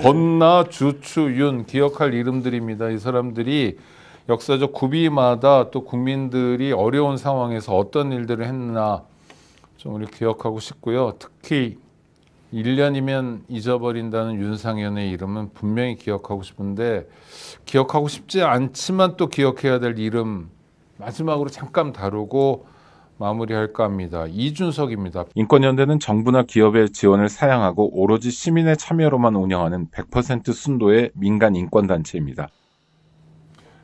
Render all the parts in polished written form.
권나, 주추, 윤 기억할 이름들입니다. 이 사람들이 역사적 구비마다 또 국민들이 어려운 상황에서 어떤 일들을 했나 좀 우리 기억하고 싶고요. 특히 1년이면 잊어버린다는 윤상현의 이름은 분명히 기억하고 싶은데 기억하고 싶지 않지만 또 기억해야 될 이름 마지막으로 잠깐 다루고 마무리할까 합니다. 이준석입니다. 인권연대는 정부나 기업의 지원을 사양하고 오로지 시민의 참여로만 운영하는 100% 순도의 민간 인권단체입니다.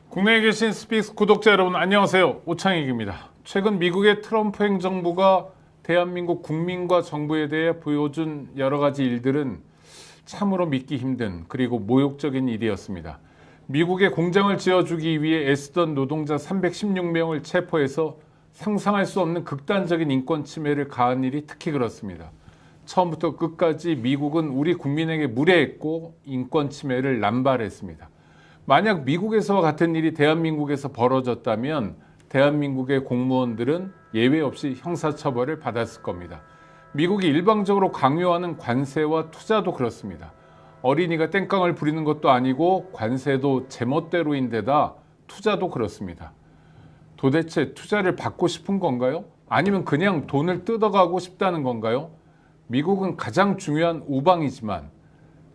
국내에 계신 스픽스 구독자 여러분 안녕하세요. 오창익입니다. 최근 미국의 트럼프 행정부가 대한민국 국민과 정부에 대해 보여준 여러 가지 일들은 참으로 믿기 힘든 그리고 모욕적인 일이었습니다. 미국에 공장을 지어주기 위해 애쓰던 노동자 316명을 체포해서 상상할 수 없는 극단적인 인권 침해를 가한 일이 특히 그렇습니다. 처음부터 끝까지 미국은 우리 국민에게 무례했고 인권 침해를 남발했습니다. 만약 미국에서와 같은 일이 대한민국에서 벌어졌다면 대한민국의 공무원들은 예외 없이 형사처벌을 받았을 겁니다. 미국이 일방적으로 강요하는 관세와 투자도 그렇습니다. 어린이가 땡깡을 부리는 것도 아니고 관세도 제멋대로인데다 투자도 그렇습니다. 도대체 투자를 받고 싶은 건가요? 아니면 그냥 돈을 뜯어가고 싶다는 건가요? 미국은 가장 중요한 우방이지만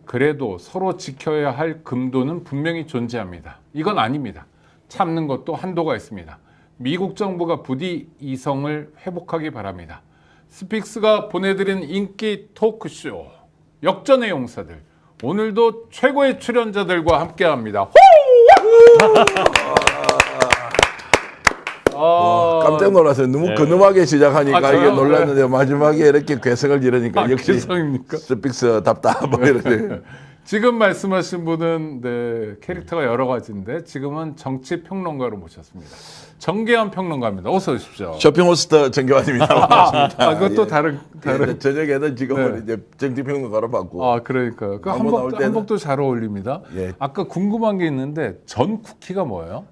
그래도 서로 지켜야 할 금도는 분명히 존재합니다. 이건 아닙니다. 참는 것도 한도가 있습니다. 미국 정부가 부디 이성을 회복하기 바랍니다. 스픽스가 보내드린 인기 토크쇼 역전의 용사들 오늘도 최고의 출연자들과 함께합니다. 깜짝 놀랐어요. 너무 근엄하게 시작하니까 이게 놀랐는데 마지막에 이렇게 괴성을 지르니까 역시 괴성입니까? 스픽스답다 뭐 이러지. 지금 말씀하신 분은 네, 캐릭터가 여러 가지인데 지금은 정치평론가로 모셨습니다. 정계환 평론가입니다. 어서 오십시오. 쇼핑호스트 정교환입니다. 반갑습니다. 그것도 다른. 저녁에는 지금은 이제 정치평론가로 받고. 그러니까요. 그 한복도 잘 어울립니다. 예. 아까 궁금한 게 있는데 전 쿠키가 뭐예요?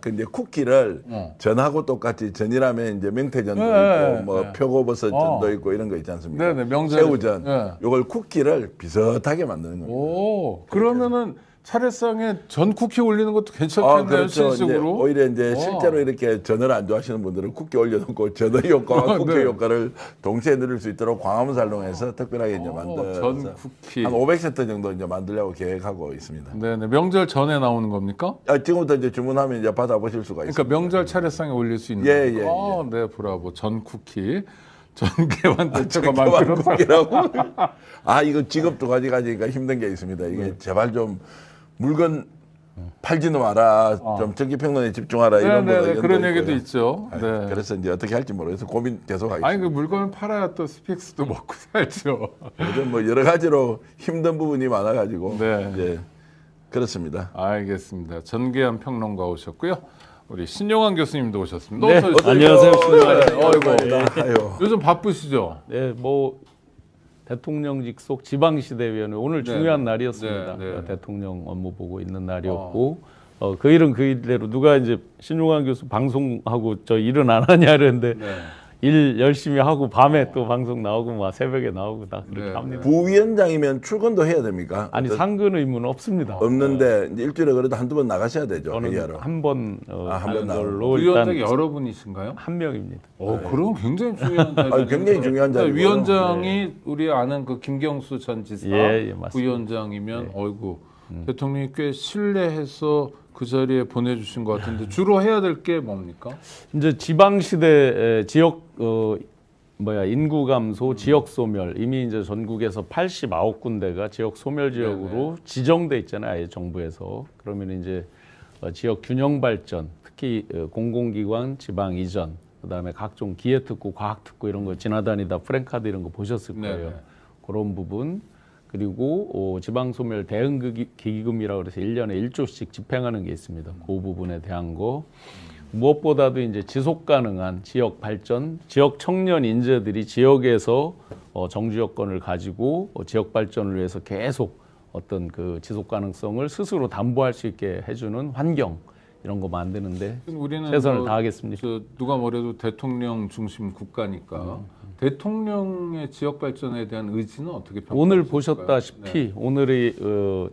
근데 쿠키를 전하고 똑같이 전이라면 이제 명태전도 있고 뭐 표고버섯 전도 있고 이런 거 있지 않습니까? 네네, 명절. 새우전. 요걸 쿠키를 비슷하게 만드는 겁니다. 오, 그러면은 차례상에 전 쿠키 올리는 것도 괜찮겠네요, 그렇죠. 실식으로. 오히려 이제 실제로 이렇게 전을 안 좋아하시는 분들은 쿠키 올려놓고 전의 효과와 쿠키 효과를 동시에 누릴 수 있도록 광화문 살롱에서 특별하게 이제 만들어서 전 쿠키 한 500세트 정도 이제 만들려고 계획하고 있습니다. 네네, 명절 전에 나오는 겁니까? 지금부터 이제 주문하면 이제 받아보실 수가 있습니다. 그러니까 명절 차례상에 올릴 수 있는 예, 거죠? 예. 네, 브라보. 전 쿠키. 전개만 대표가 정교환 만들어서. 쿠키라고. 이거 직업 두 가지 가지니까 힘든 게 있습니다. 이게 제발 좀 물건 팔지는 마라. 좀 정치평론에 집중하라. 이런 네, 그런 얘기도 있죠. 네. 그래서 이제 어떻게 할지 모르겠어서 고민 계속 하겠습니다. 아니 그 물건을 팔아야 또 스픽스도 먹고 살죠. 요즘 뭐 여러 가지로 힘든 부분이 많아가지고 네. 이제 그렇습니다. 알겠습니다. 전계환 평론가 오셨고요. 우리 신용환 교수님도 오셨습니다. 네, 안녕하세요. 아유. 요즘 바쁘시죠? 네, 뭐 대통령직 속 지방시대위원회 오늘 중요한 날이었습니다. 네. 대통령 업무 보고 있는 날이었고 그 일은 그 일대로 누가 이제 신용환 교수 방송하고 저 일은 안 하냐 그랬는데 일 열심히 하고 밤에 또 방송 나오고 막 새벽에 나오고 다 그렇게 합니다. 부위원장이면 출근도 해야 됩니까? 아니 상근 의무는 없습니다. 없는데 이제 일주일에 그래도 한두 번 나가셔야 되죠. 저는 회의하러. 한번 한번 걸로 위원장이 일단 여러 분이신가요? 한 명입니다. 그럼 굉장히 중요한 자리. 굉장히 중요한 자리고요. 위원장이 우리 아는 그 김경수 전 지사 맞습니다. 부위원장이면 어이구 대통령이 꽤 신뢰해서 그 자리에 보내주신 것 같은데 주로 해야 될 게 뭡니까? 이제 지방시대 지역 인구 감소, 지역 소멸 이미 이제 전국에서 89군데가 지역 소멸 지역으로 지정돼 있잖아요, 아예 정부에서. 그러면 이제 지역 균형 발전, 특히 공공기관 지방 이전, 그다음에 각종 기회특구, 과학특구 이런 거 지나다니다 프랭카드 이런 거 보셨을 거예요. 그런 부분. 그리고 지방소멸 대응기금이라고 해서 1년에 1조씩 집행하는 게 있습니다. 그 부분에 대한 거. 무엇보다도 이제 지속 가능한 지역 발전, 지역 청년 인재들이 지역에서 정주 여건을 가지고 지역 발전을 위해서 계속 어떤 그 지속 가능성을 스스로 담보할 수 있게 해주는 환경 이런 거 만드는데 우리는 최선을 다하겠습니다. 누가 뭐래도 대통령 중심 국가니까 대통령의 지역 발전에 대한 의지는 어떻게 평가하실까요? 오늘 보셨다시피 오늘의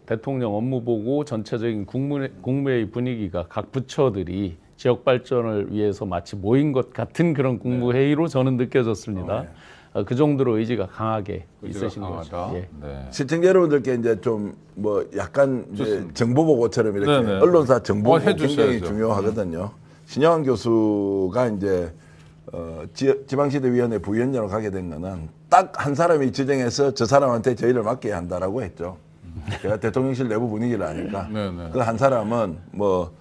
대통령 업무 보고 전체적인 국무회의 분위기가 각 부처들이 지역 발전을 위해서 마치 모인 것 같은 그런 국무회의로 저는 느껴졌습니다. 그 정도로 의지가 강하게 있으신 거죠. 예. 네. 시청자 여러분들께 이제 좀 뭐 약간 이제 정보 보고처럼 이렇게 네네. 언론사 정보 보고 굉장히 해주셔야죠. 중요하거든요. 신영환 교수가 이제 지방시대위원회 부위원장으로 가게 된 거는 딱 한 사람이 지정해서 저 사람한테 저희를 맡겨야 한다라고 했죠. 제가 대통령실 내부 분위기를 아니까 네네. 그 한 사람은 뭐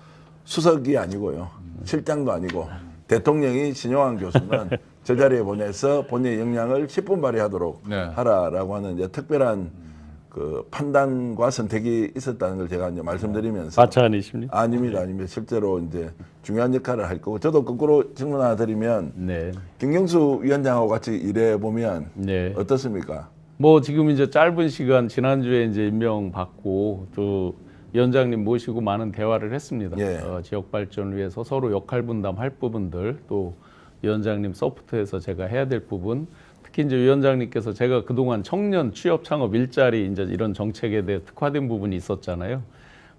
수석이 아니고요, 실장도 아니고 대통령이 신영환 교수는 저 자리에 보내서 본인의 역량을 10분 발휘하도록 네. 하라라고 하는 이제 특별한 그 판단과 선택이 있었다는 걸 제가 이제 말씀드리면서 마차 아니십니까? 아닙니다. 실제로 이제 중요한 역할을 할 거고 저도 거꾸로 질문 하나 드리면 네. 김경수 위원장하고 같이 일해 보면 네. 어떻습니까? 뭐 지금 이제 짧은 시간 지난주에 이제 임명 받고 또 위원장님 모시고 많은 대화를 했습니다. 예. 지역 발전을 위해서 서로 역할 분담할 부분들 또 위원장님 서포트해서 제가 해야 될 부분 특히 이제 위원장님께서 제가 그동안 청년 취업 창업 일자리 이제 이런 정책에 대해 특화된 부분이 있었잖아요.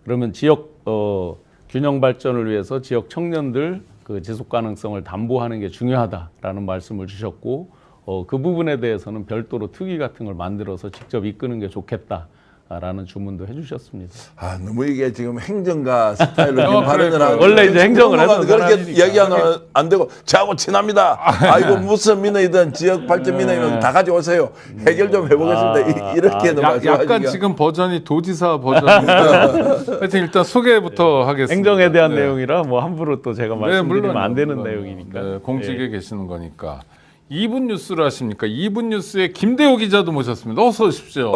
그러면 지역 균형 발전을 위해서 지역 청년들 그 지속 가능성을 담보하는 게 중요하다라는 말씀을 주셨고 그 부분에 대해서는 별도로 특위 같은 걸 만들어서 직접 이끄는 게 좋겠다라는 주문도 해주셨습니다. 아 너무 이게 지금 행정가 스타일로 지금 발언을 하고 원래 이제 행정을 했던 그렇게 사람이니까. 이야기하면 안 되고 저하고 친합니다. 아이고 무슨 민원이든 지역 발전 민원이든 다 가져오세요. 해결 좀 해보겠습니다. 이렇게는 말씀하시기가 약간 지금 버전이 도지사 버전입니다. 하여튼 일단 소개부터 하겠습니다. 행정에 대한 네. 내용이라 뭐 함부로 또 제가 말씀드리면 물론요, 안 되는 물론요. 내용이니까. 네, 공직에 계시는 거니까. 2분 뉴스를 하십니까? 2분 뉴스에 김대호 기자도 모셨습니다. 어서 오십시오.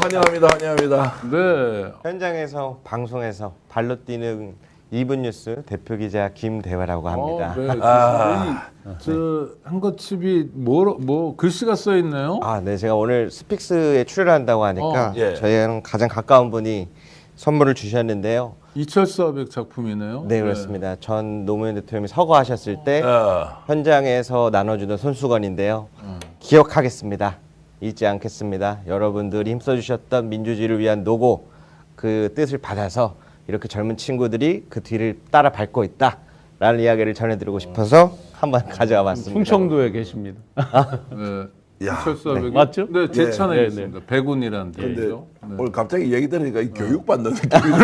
환영합니다. 환영합니다. 네. 현장에서 방송에서 발로 뛰는 2분 뉴스 대표 기자 김대화라고 합니다. 네. 저 한거칩이 뭐 글씨가 써 있네요. 아, 네, 제가 오늘 스픽스에 출연한다고 하니까 예. 저희랑 가장 가까운 분이 선물을 주셨는데요. 이철수 아백 작품이네요. 네, 그렇습니다. 전 노무현 대통령이 서거하셨을 때 어. 현장에서 나눠주는 손수건인데요. 기억하겠습니다. 잊지 않겠습니다. 여러분들이 힘써주셨던 민주주의를 위한 노고 그 뜻을 받아서 이렇게 젊은 친구들이 그 뒤를 따라 밟고 있다라는 이야기를 전해드리고 싶어서 한번 가져와 봤습니다. 충청도에 계십니다. 네. 야. 이철수 아백 맞죠? 네, 제천에 네, 있습니다. 백운이라는 근데 데죠. 네. 오늘 갑자기 얘기 들으니까 이 교육받는 느낌이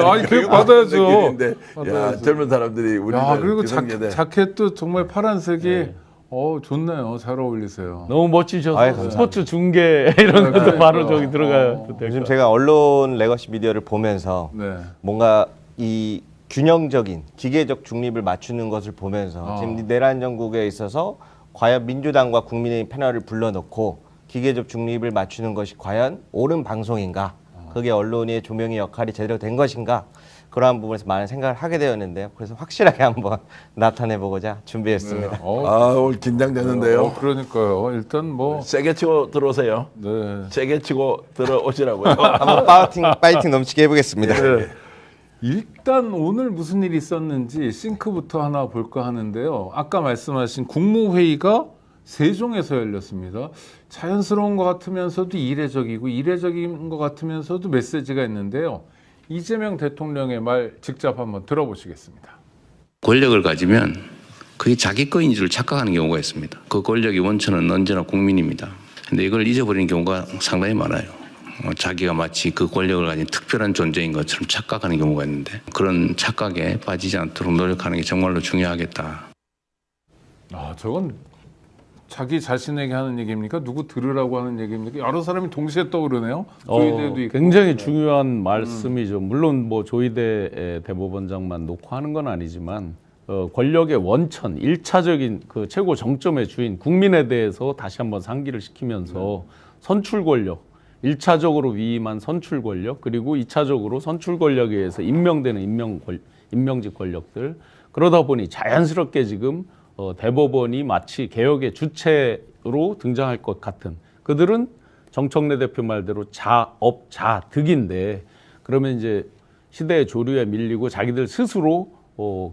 아니, 교육 받아야죠. 느낌인데 야 받아야죠. 젊은 사람들이 우리 야, 그리고 기성세대 자켓도 정말 파란색이 좋네요. 잘 어울리세요. 너무 멋지셔서 아유, 감사합니다. 스포츠 중계 이런 것도 그러니까요. 바로 저기 들어가요. 요즘 제가 언론 레거시 미디어를 보면서 네. 뭔가 이 균형적인 기계적 중립을 맞추는 것을 보면서 지금 이 내란 정국에 있어서 과연 민주당과 국민의힘 패널을 불러놓고 기계적 중립을 맞추는 것이 과연 옳은 방송인가? 그게 언론의 조명의 역할이 제대로 된 것인가? 그러한 부분에서 많은 생각을 하게 되었는데요. 그래서 확실하게 한번 나타내보고자 준비했습니다. 네. 아 오늘 긴장되는데요. 그러니까요. 일단 뭐 세게 치고 들어오세요. 네. 세게 치고 들어오시라고요. 한번 파이팅 넘치게 해보겠습니다. 일단 오늘 무슨 일이 있었는지 싱크부터 하나 볼까 하는데요. 아까 말씀하신 국무회의가 세종에서 열렸습니다. 자연스러운 것 같으면서도 이례적이고 이례적인 것 같으면서도 메시지가 있는데요. 이재명 대통령의 말 직접 한번 들어보시겠습니다. 권력을 가지면 그게 자기 거인 줄 착각하는 경우가 있습니다. 그 권력의 원천은 언제나 국민입니다. 근데 이걸 잊어버리는 경우가 상당히 많아요. 자기가 마치 그 권력을 가진 특별한 존재인 것처럼 착각하는 경우가 있는데 그런 착각에 빠지지 않도록 노력하는 게 정말로 중요하겠다. 저건 자기 자신에게 하는 얘기입니까? 누구 들으라고 하는 얘기입니까? 여러 사람이 동시에 떠오르네요. 조이대도 있고. 굉장히 중요한 말씀이죠. 물론 뭐 조이대 대법원장만 놓고 하는 건 아니지만 권력의 원천, 일차적인 그 최고 정점의 주인 국민에 대해서 다시 한번 상기를 시키면서 선출 권력, 1차적으로 위임한 선출 권력 그리고 2차적으로 선출 권력에 의해서 임명되는 임명직 권력들 그러다 보니 자연스럽게 지금 대법원이 마치 개혁의 주체로 등장할 것 같은 그들은 정청래 대표 말대로 자업자득인데 그러면 이제 시대의 조류에 밀리고 자기들 스스로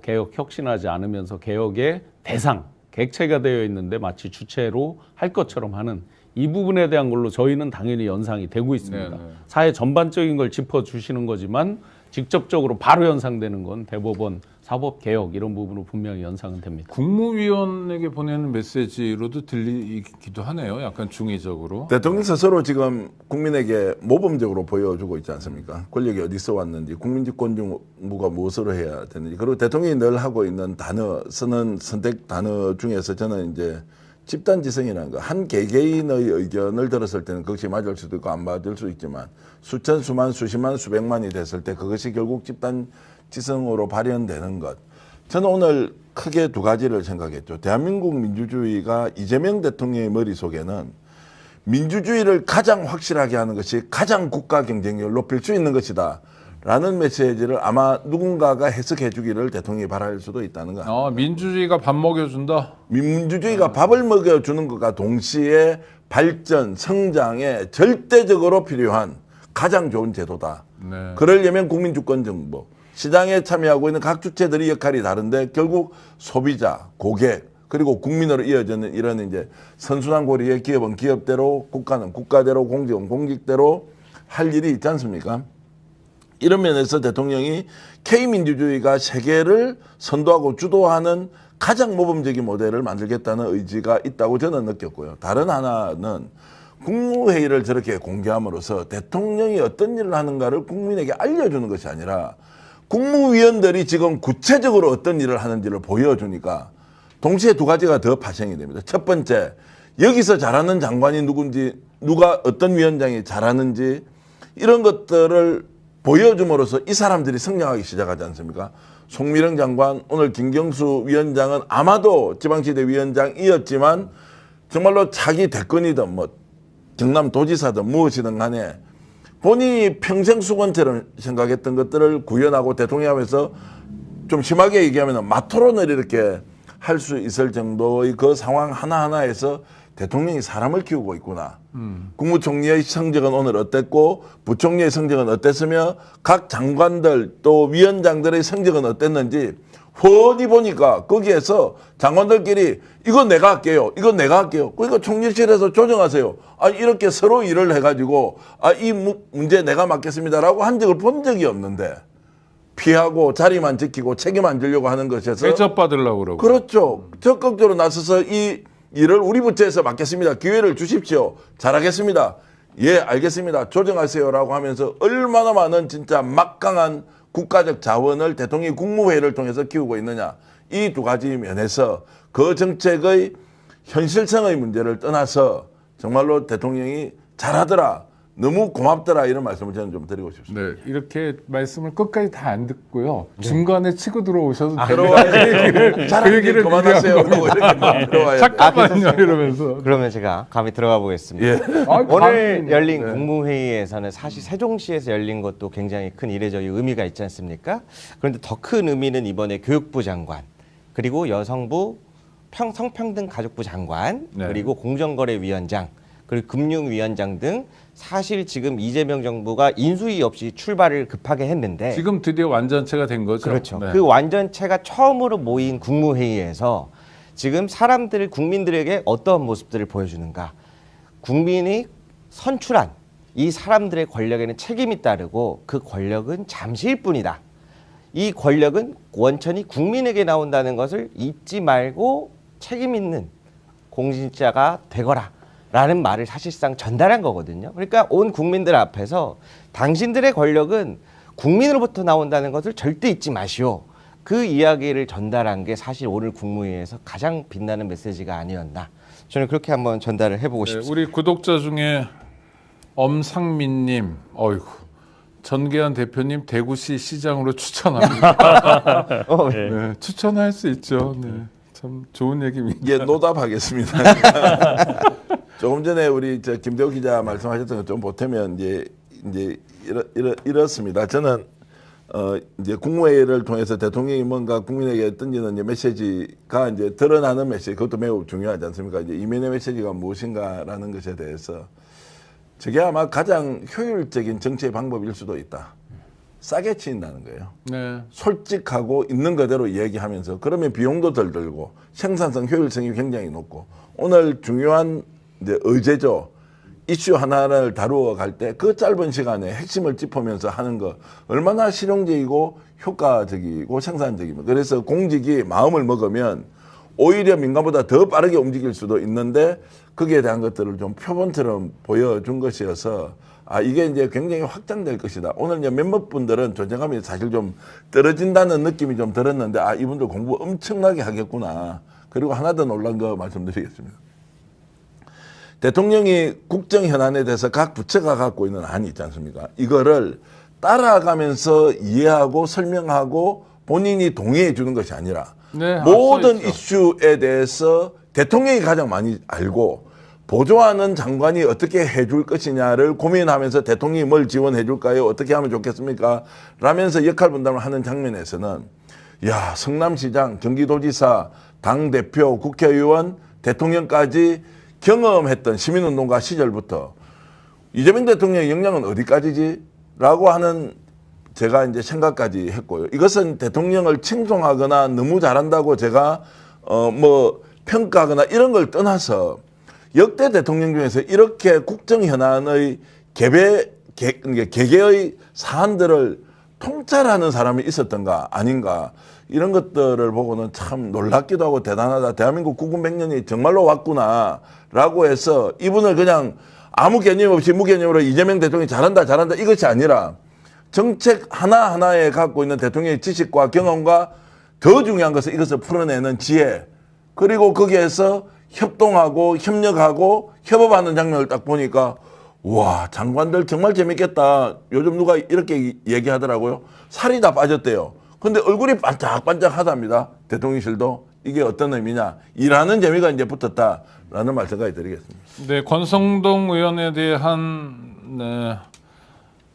개혁 혁신하지 않으면서 개혁의 대상, 객체가 되어 있는데 마치 주체로 할 것처럼 하는 이 부분에 대한 걸로 저희는 당연히 연상이 되고 있습니다. 네네. 사회 전반적인 걸 짚어주시는 거지만 직접적으로 바로 연상되는 건 대법원 사법개혁 이런 부분으로 분명히 연상은 됩니다. 국무위원에게 보내는 메시지로도 들리기도 하네요. 약간 중의적으로. 대통령 스스로 지금 국민에게 모범적으로 보여주고 있지 않습니까? 권력이 어디서 왔는지, 국민집권 정부가 무엇으로 해야 되는지. 그리고 대통령이 늘 하고 있는 단어, 쓰는 선택 단어 중에서 저는 이제 집단지성이라는 거. 한 개개인의 의견을 들었을 때는 그것이 맞을 수도 있고 안 맞을 수 있지만 수천, 수만, 수십만, 수백만이 됐을 때 그것이 결국 집단지성으로 발현되는 것. 저는 오늘 크게 두 가지를 생각했죠. 대한민국 민주주의가 이재명 대통령의 머릿속에는 민주주의를 가장 확실하게 하는 것이 가장 국가 경쟁력을 높일 수 있는 것이다. 라는 메시지를 아마 누군가가 해석해 주기를 대통령이 바랄 수도 있다는 거. 민주주의가 밥 먹여준다. 민주주의가 밥을 먹여주는 것과 동시에 발전, 성장에 절대적으로 필요한 가장 좋은 제도다. 네. 그러려면 국민주권정부, 시장에 참여하고 있는 각 주체들의 역할이 다른데 결국 소비자, 고객, 그리고 국민으로 이어지는 이런 이제 선순환 고리의 기업은 기업대로, 국가는 국가대로, 공직은 공직대로 할 일이 있지 않습니까? 이런 면에서 대통령이 K민주주의가 세계를 선도하고 주도하는 가장 모범적인 모델을 만들겠다는 의지가 있다고 저는 느꼈고요. 다른 하나는 국무회의를 저렇게 공개함으로써 대통령이 어떤 일을 하는가를 국민에게 알려주는 것이 아니라 국무위원들이 지금 구체적으로 어떤 일을 하는지를 보여주니까 동시에 두 가지가 더 파생이 됩니다. 첫 번째, 여기서 잘하는 장관이 누군지, 누가 어떤 위원장이 잘하는지 이런 것들을 보여줌으로써 이 사람들이 성장하기 시작하지 않습니까? 송미령 장관, 오늘 김경수 위원장은 아마도 지방시대 위원장이었지만 정말로 자기 대권이든 뭐 경남도지사든 무엇이든 간에 본인이 평생 수건처럼 생각했던 것들을 구현하고 대통령하면서 좀 심하게 얘기하면 마토론을 이렇게 할 수 있을 정도의 그 상황 하나하나에서 대통령이 사람을 키우고 있구나. 국무총리의 성적은 오늘 어땠고 부총리의 성적은 어땠으며 각 장관들 또 위원장들의 성적은 어땠는지 훤히 보니까 거기에서 장관들끼리 이건 내가 할게요. 이건 내가 할게요. 그러니까 총리실에서 조정하세요. 이렇게 서로 일을 해가지고 이 문제 내가 맡겠습니다라고 한 적을 본 적이 없는데 피하고 자리만 지키고 책임 안 지려고 하는 것에서 대접받으려고 그러고. 그렇죠. 적극적으로 나서서 이 일을 우리 부처에서 맡겠습니다. 기회를 주십시오. 잘하겠습니다. 예, 알겠습니다. 조정하세요라고 하면서 얼마나 많은 진짜 막강한 국가적 자원을 대통령이 국무회의를 통해서 키우고 있느냐. 이 두 가지 면에서 그 정책의 현실성의 문제를 떠나서 정말로 대통령이 잘하더라. 너무 고맙더라 이런 말씀을 저는 좀 드리고 싶습니다. 네, 이렇게 말씀을 끝까지 다 안 듣고요. 중간에 치고 들어오셔도 됩니다. 들어와야지. 잘하는 일 그만하세요. 하고 이렇게 들어와야 잠깐만요 이러면서. 그러면 제가 감히 들어가 보겠습니다. 예. 오늘 열린 네. 국무회의에서는 사실 세종시에서 열린 것도 굉장히 큰 이례적인 의미가 있지 않습니까? 그런데 더 큰 의미는 이번에 교육부 장관, 그리고 여성부 성평등가족부 장관, 네. 그리고 공정거래위원장, 그리고 금융위원장 등 사실 지금 이재명 정부가 인수위 없이 출발을 급하게 했는데 지금 드디어 완전체가 된 거죠. 그렇죠. 네. 그 완전체가 처음으로 모인 국무회의에서 지금 사람들, 국민들에게 어떤 모습들을 보여주는가. 국민이 선출한 이 사람들의 권력에는 책임이 따르고 그 권력은 잠시일 뿐이다. 이 권력은 원천히 국민에게 나온다는 것을 잊지 말고 책임 있는 공직자가 되거라. 라는 말을 사실상 전달한 거거든요. 그러니까 온 국민들 앞에서 당신들의 권력은 국민으로부터 나온다는 것을 절대 잊지 마시오. 그 이야기를 전달한 게 사실 오늘 국무회의에서 가장 빛나는 메시지가 아니었나. 저는 그렇게 한번 전달을 해보고 네, 싶습니다. 우리 구독자 중에 엄상민님, 어이구 전계한 대표님 대구시 시장으로 추천합니다. 네, 추천할 수 있죠. 네, 참 좋은 얘기입니다. 예, 노답하겠습니다. 조금 전에 우리 김대호 기자 말씀하셨던 것 좀 보태면 이제 이렇습니다. 저는 이제 국무회의를 통해서 대통령이 뭔가 국민에게 던지는 이제 메시지가 이제 드러나는 메시지, 그것도 매우 중요하지 않습니까? 이제 이면의 메시지가 무엇인가라는 것에 대해서 저게 아마 가장 효율적인 정치의 방법일 수도 있다. 싸게 치인다는 거예요. 네. 솔직하고 있는 그대로 얘기하면서 그러면 비용도 덜 들고 생산성 효율성이 굉장히 높고 오늘 중요한 이제 의제죠. 이슈 하나를 다루어 갈 때 그 짧은 시간에 핵심을 짚으면서 하는 거 얼마나 실용적이고 효과적이고 생산적입니다. 그래서 공직이 마음을 먹으면 오히려 민간보다 더 빠르게 움직일 수도 있는데 거기에 대한 것들을 좀 표본처럼 보여준 것이어서 아 이게 이제 굉장히 확장될 것이다. 오늘 이제 몇몇 분들은 존재감이 사실 좀 떨어진다는 느낌이 좀 들었는데 아 이분들 공부 엄청나게 하겠구나. 그리고 하나 더 놀란 거 말씀드리겠습니다. 대통령이 국정 현안에 대해서 각 부처가 갖고 있는 안이 있지 않습니까? 이거를 따라가면서 이해하고 설명하고 본인이 동의해 주는 것이 아니라 네, 모든 앞서 있죠. 이슈에 대해서 대통령이 가장 많이 알고 보조하는 장관이 어떻게 해줄 것이냐를 고민하면서 대통령이 뭘 지원해 줄까요? 어떻게 하면 좋겠습니까? 라면서 역할 분담을 하는 장면에서는 야 성남시장, 경기도지사, 당대표, 국회의원, 대통령까지 경험했던 시민운동가 시절부터 이재명 대통령의 역량은 어디까지지? 라고 하는 제가 이제 생각까지 했고요. 이것은 대통령을 칭송하거나 너무 잘한다고 제가 뭐 평가하거나 이런 걸 떠나서 역대 대통령 중에서 이렇게 국정 현안의 개개의 사안들을 통찰하는 사람이 있었던가 아닌가 이런 것들을 보고는 참 놀랍기도 하고 대단하다. 대한민국 국군 100년이 정말로 왔구나라고 해서 이분을 그냥 아무 개념 없이 무개념으로 이재명 대통령이 잘한다 이것이 아니라 정책 하나하나에 갖고 있는 대통령의 지식과 경험과 더 중요한 것은 이것을 풀어내는 지혜 그리고 거기에서 협동하고 협력하고 협업하는 장면을 딱 보니까 와 장관들 정말 재밌겠다. 요즘 누가 이렇게 얘기하더라고요. 살이 다 빠졌대요. 근데 얼굴이 반짝반짝하답니다. 대통령실도. 이게 어떤 의미냐. 일하는 재미가 이제 붙었다라는 말씀까지 드리겠습니다. 네, 권성동 의원에 대한 네,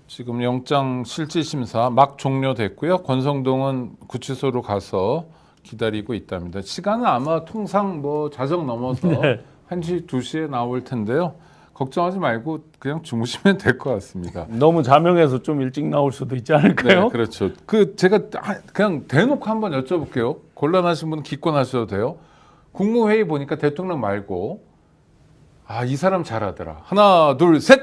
지금 영장 실질심사 막 종료됐고요. 권성동은 구치소로 가서 기다리고 있답니다. 시간은 아마 통상 뭐 자정 넘어서 1시, 2시에 나올 텐데요. 걱정하지 말고 그냥 주무시면 될 것 같습니다. 너무 자명해서 좀 일찍 나올 수도 있지 않을까요? 네, 그렇죠. 제가 그냥 대놓고 한번 여쭤볼게요. 곤란하신 분은 기권하셔도 돼요. 국무회의 보니까 대통령 말고 아, 이 사람 잘하더라. 하나, 둘, 셋.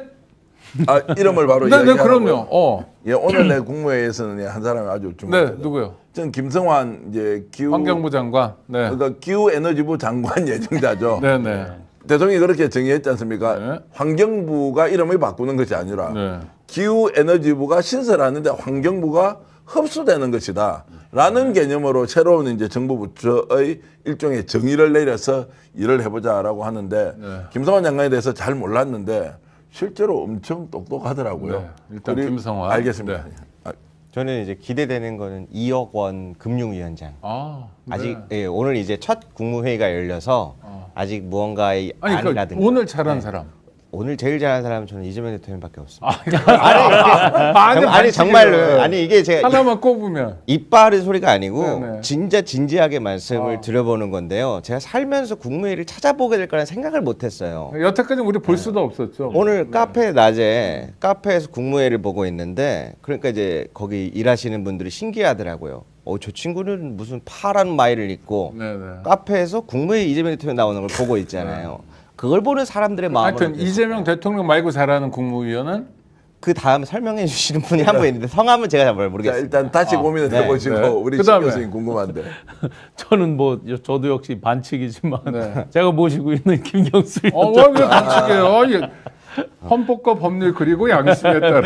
아 이름을 바로 네, 네, 이야기하라고요? 그럼요. 예, 오늘 내 국무회의에서는 한 사람이 아주 네, 주목돼요. 누구요? 전 김성환 이제 환경부 장관. 네, 그러니까 기후에너지부 장관 예정자죠. 네, 네. 대통령이 그렇게 정의했지 않습니까? 네. 환경부가 이름을 바꾸는 것이 아니라 네. 기후에너지부가 신설하는데 환경부가 흡수되는 것이다. 라는 개념으로 새로운 이제 정부 부처의 일종의 정의를 내려서 일을 해보자라고 하는데 네. 김성환 장관에 대해서 잘 몰랐는데 실제로 엄청 똑똑하더라고요. 네, 일단 그리고- 김성환. 알겠습니다. 네. 아, 저는 이제 기대되는 거는 2억 원 금융위원장. 아, 네. 아직 예, 오늘 이제 첫 국무회의가 열려서 아직 무언가의 아니, 그러니까 안이라든가 오늘 잘한 사람. 오늘 제일 잘하는 사람은 저는 이재명 대통령밖에 없습니다. 아니, 정말로 아니 이게 제가 하나만 꼽으면. 입 바른 소리가 아니고 네네. 진짜 진지하게 말씀을 드려보는 건데요. 제가 살면서 국무회의를 찾아보게 될 거라는 생각을 못했어요. 여태까지 우리 볼 수도 없었죠. 오늘 카페 낮에 카페에서 국무회의를 보고 있는데 그러니까 이제 거기 일하시는 분들이 신기하더라고요. 저 친구는 무슨 파란 마이를 입고 네네. 카페에서 국무회의 이재명 대통령 나오는 걸 보고 있잖아요. 그걸 보는 사람들의 마음을 하여튼 이재명 대통령 말고 잘하는 국무위원은 그 다음에 설명해 주시는 분이 한 분 있는데 성함은 제가 잘 자, 모르겠어요. 일단 다시 고민을 네. 해보시고 네. 우리 신 그다음에. 교수님 궁금한데. 저는 뭐 저도 역시 반칙이지만 네. 제가 모시고 있는 김경수 왜 반칙이에요? 헌법과 법률 그리고 양심에 따라.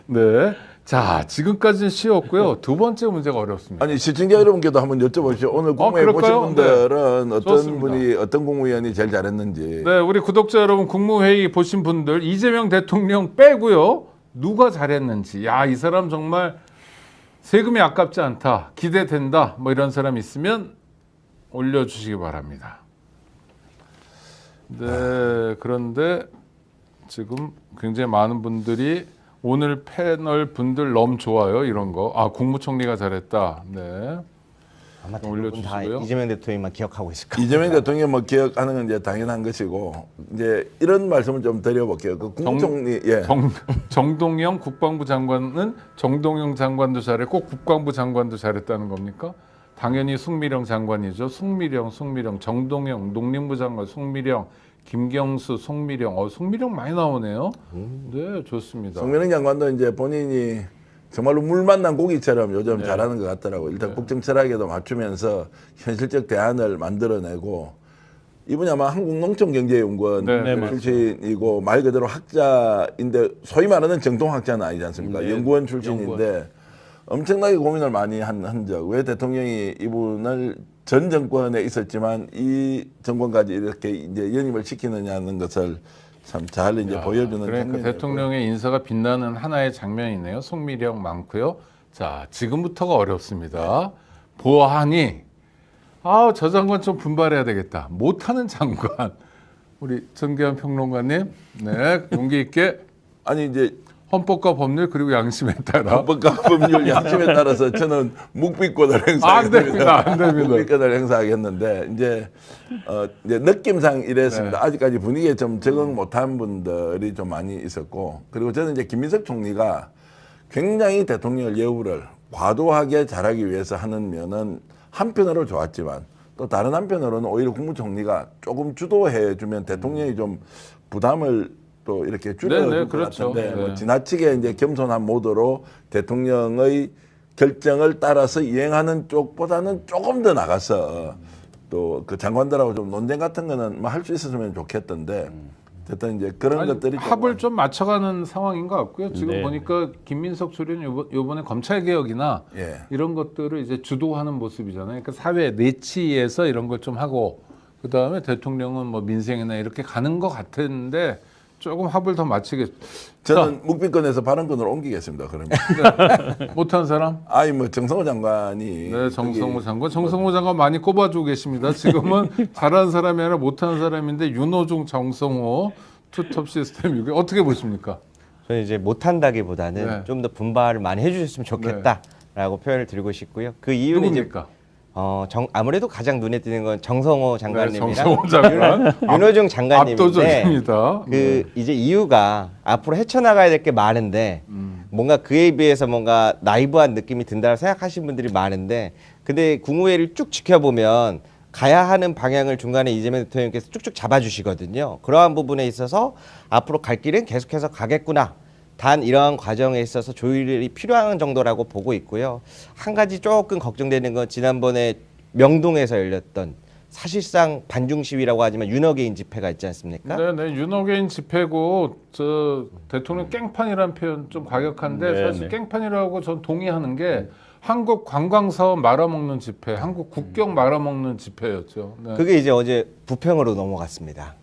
네. 자, 지금까지는 쉬웠고요. 두 번째 문제가 어렵습니다. 아니 시청자 여러분께도 한번 여쭤보시죠. 오늘 국무회의 보신 그럴까요? 분들은 네. 어떤 좋습니다. 분이 어떤 국무위원이 제일 잘했는지. 네, 우리 구독자 여러분 국무회의 보신 분들 이재명 대통령 빼고요. 누가 잘했는지. 야, 이 사람 정말 세금이 아깝지 않다. 기대된다. 뭐 이런 사람 있으면 올려주시기 바랍니다. 네, 그런데 지금 굉장히 많은 분들이 오늘 패널 분들 너무 좋아요. 이런 거. 아, 국무총리가 잘했다. 네. 아마 대부분 다 올려주시고요. 이재명 대통령만 기억하고 있을 거예요. 이재명 대통령 뭐 기억하는 건 이제 당연한 것이고 이제 이런 말씀을 좀 드려볼게요. 그 국무총리 예. 정동영 국방부 장관은 정동영 장관도 잘했고 국방부 장관도 잘했다는 겁니까? 당연히 숙미령 장관이죠. 숙미령, 정동영 농림부 장관, 숙미령, 김경수, 숙미령. 숙미령 많이 나오네요. 네, 좋습니다. 송민영 장관도 이제 본인이 정말로 물 만난 고기처럼 요즘 잘하는 것 같더라고요. 일단 국정 철학에도 맞추면서 현실적 대안을 만들어내고 이분이 아마 한국농촌경제연구원 네, 출신이고 말 그대로 학자인데 소위 말하는 정통학자는 아니지 않습니까? 네, 연구원 출신인데 엄청나게 고민을 많이 한 적. 왜 대통령이 이분을 전 정권에 있었지만 이 정권까지 이렇게 이제 연임을 시키느냐는 것을 참 잘 이제 보여주는 그러니까 장면이었고요. 대통령의 인사가 빛나는 하나의 장면이네요. 속미령 많고요. 자, 지금부터가 어렵습니다. 보아하니 저 장관 좀 분발해야 되겠다. 못하는 장관. 우리 정계환 평론가님, 네, 용기 있게 아니 이제 헌법과 법률 그리고 양심에 따라. 헌법과 법률 양심에 따라서 저는 묵비권을 안 됩니다. 행사하겠습니다. 안 됩니다. 묵비권을 행사하겠는데 이제 느낌상 이랬습니다. 네. 아직까지 분위기에 좀 적응 못한 분들이 좀 많이 있었고 그리고 저는 이제 김민석 총리가 굉장히 대통령 예우를 과도하게 잘하기 위해서 하는 면은 한편으로 좋았지만 또 다른 한편으로는 오히려 국무총리가 조금 주도해 주면 대통령이 좀 부담을 또 이렇게 줄여줄 것 그렇죠. 같은데 뭐 네. 지나치게 이제 겸손한 모드로 대통령의 결정을 따라서 이행하는 쪽보다는 조금 더 나가서 또 그 장관들하고 좀 논쟁 같은 거는 뭐 할 수 있었으면 좋겠던데 어쨌든 이제 그런 것들이 좀 합을 좀 맞춰가는 상황인 것 같고요. 지금 네. 보니까 김민석 소리는 요번에 검찰 개혁이나 예. 이런 것들을 이제 주도하는 모습이잖아요. 그러니까 사회 내치에서 이런 걸 좀 하고 그 다음에 대통령은 뭐 민생이나 이렇게 가는 것 같은데 조금 합을 더 맞추겠. 저는 묵비권에서 발언권으로 옮기겠습니다. 그러면 못한 사람? 아니 뭐 정성호 장관이 네, 정성호 장관. 정성호 장관 많이 꼽아주고 계십니다. 지금은 잘하는 사람이 아니라 못하는 사람인데 윤호중, 정성호 투톱 시스템 이게 어떻게 보십니까? 저는 이제 못한다기보다는 네. 좀 더 분발을 많이 해주셨으면 좋겠다라고 표현을 드리고 싶고요. 그 이유는 이제 누굽니까? 아무래도 가장 눈에 띄는 건 정성호 네, 장관님이랑 정성호 장관. 윤호중 장관님인데 압도적입니다. 그 이제 이유가 앞으로 헤쳐나가야 될 게 많은데 뭔가 그에 비해서 뭔가 나이브한 느낌이 든다고 생각하시는 분들이 많은데 근데 국무회의를 쭉 지켜보면 가야 하는 방향을 중간에 이재명 대통령께서 쭉쭉 잡아주시거든요. 그러한 부분에 있어서 앞으로 갈 길은 계속해서 가겠구나. 단 이러한 과정에 있어서 조율이 필요한 정도라고 보고 있고요. 한 가지 조금 걱정되는 건 지난번에 명동에서 열렸던 사실상 반중 시위라고 하지만 윤어게인 집회가 있지 않습니까? 네네 윤호개인 집회고 저 대통령 깽판이라는 표현 좀 과격한데 네, 사실 네. 깽판이라고 전 동의하는 게 한국 관광 사업 말아먹는 집회, 한국 국경 말아먹는 집회였죠. 네. 그게 이제 어제 부평으로 넘어갔습니다.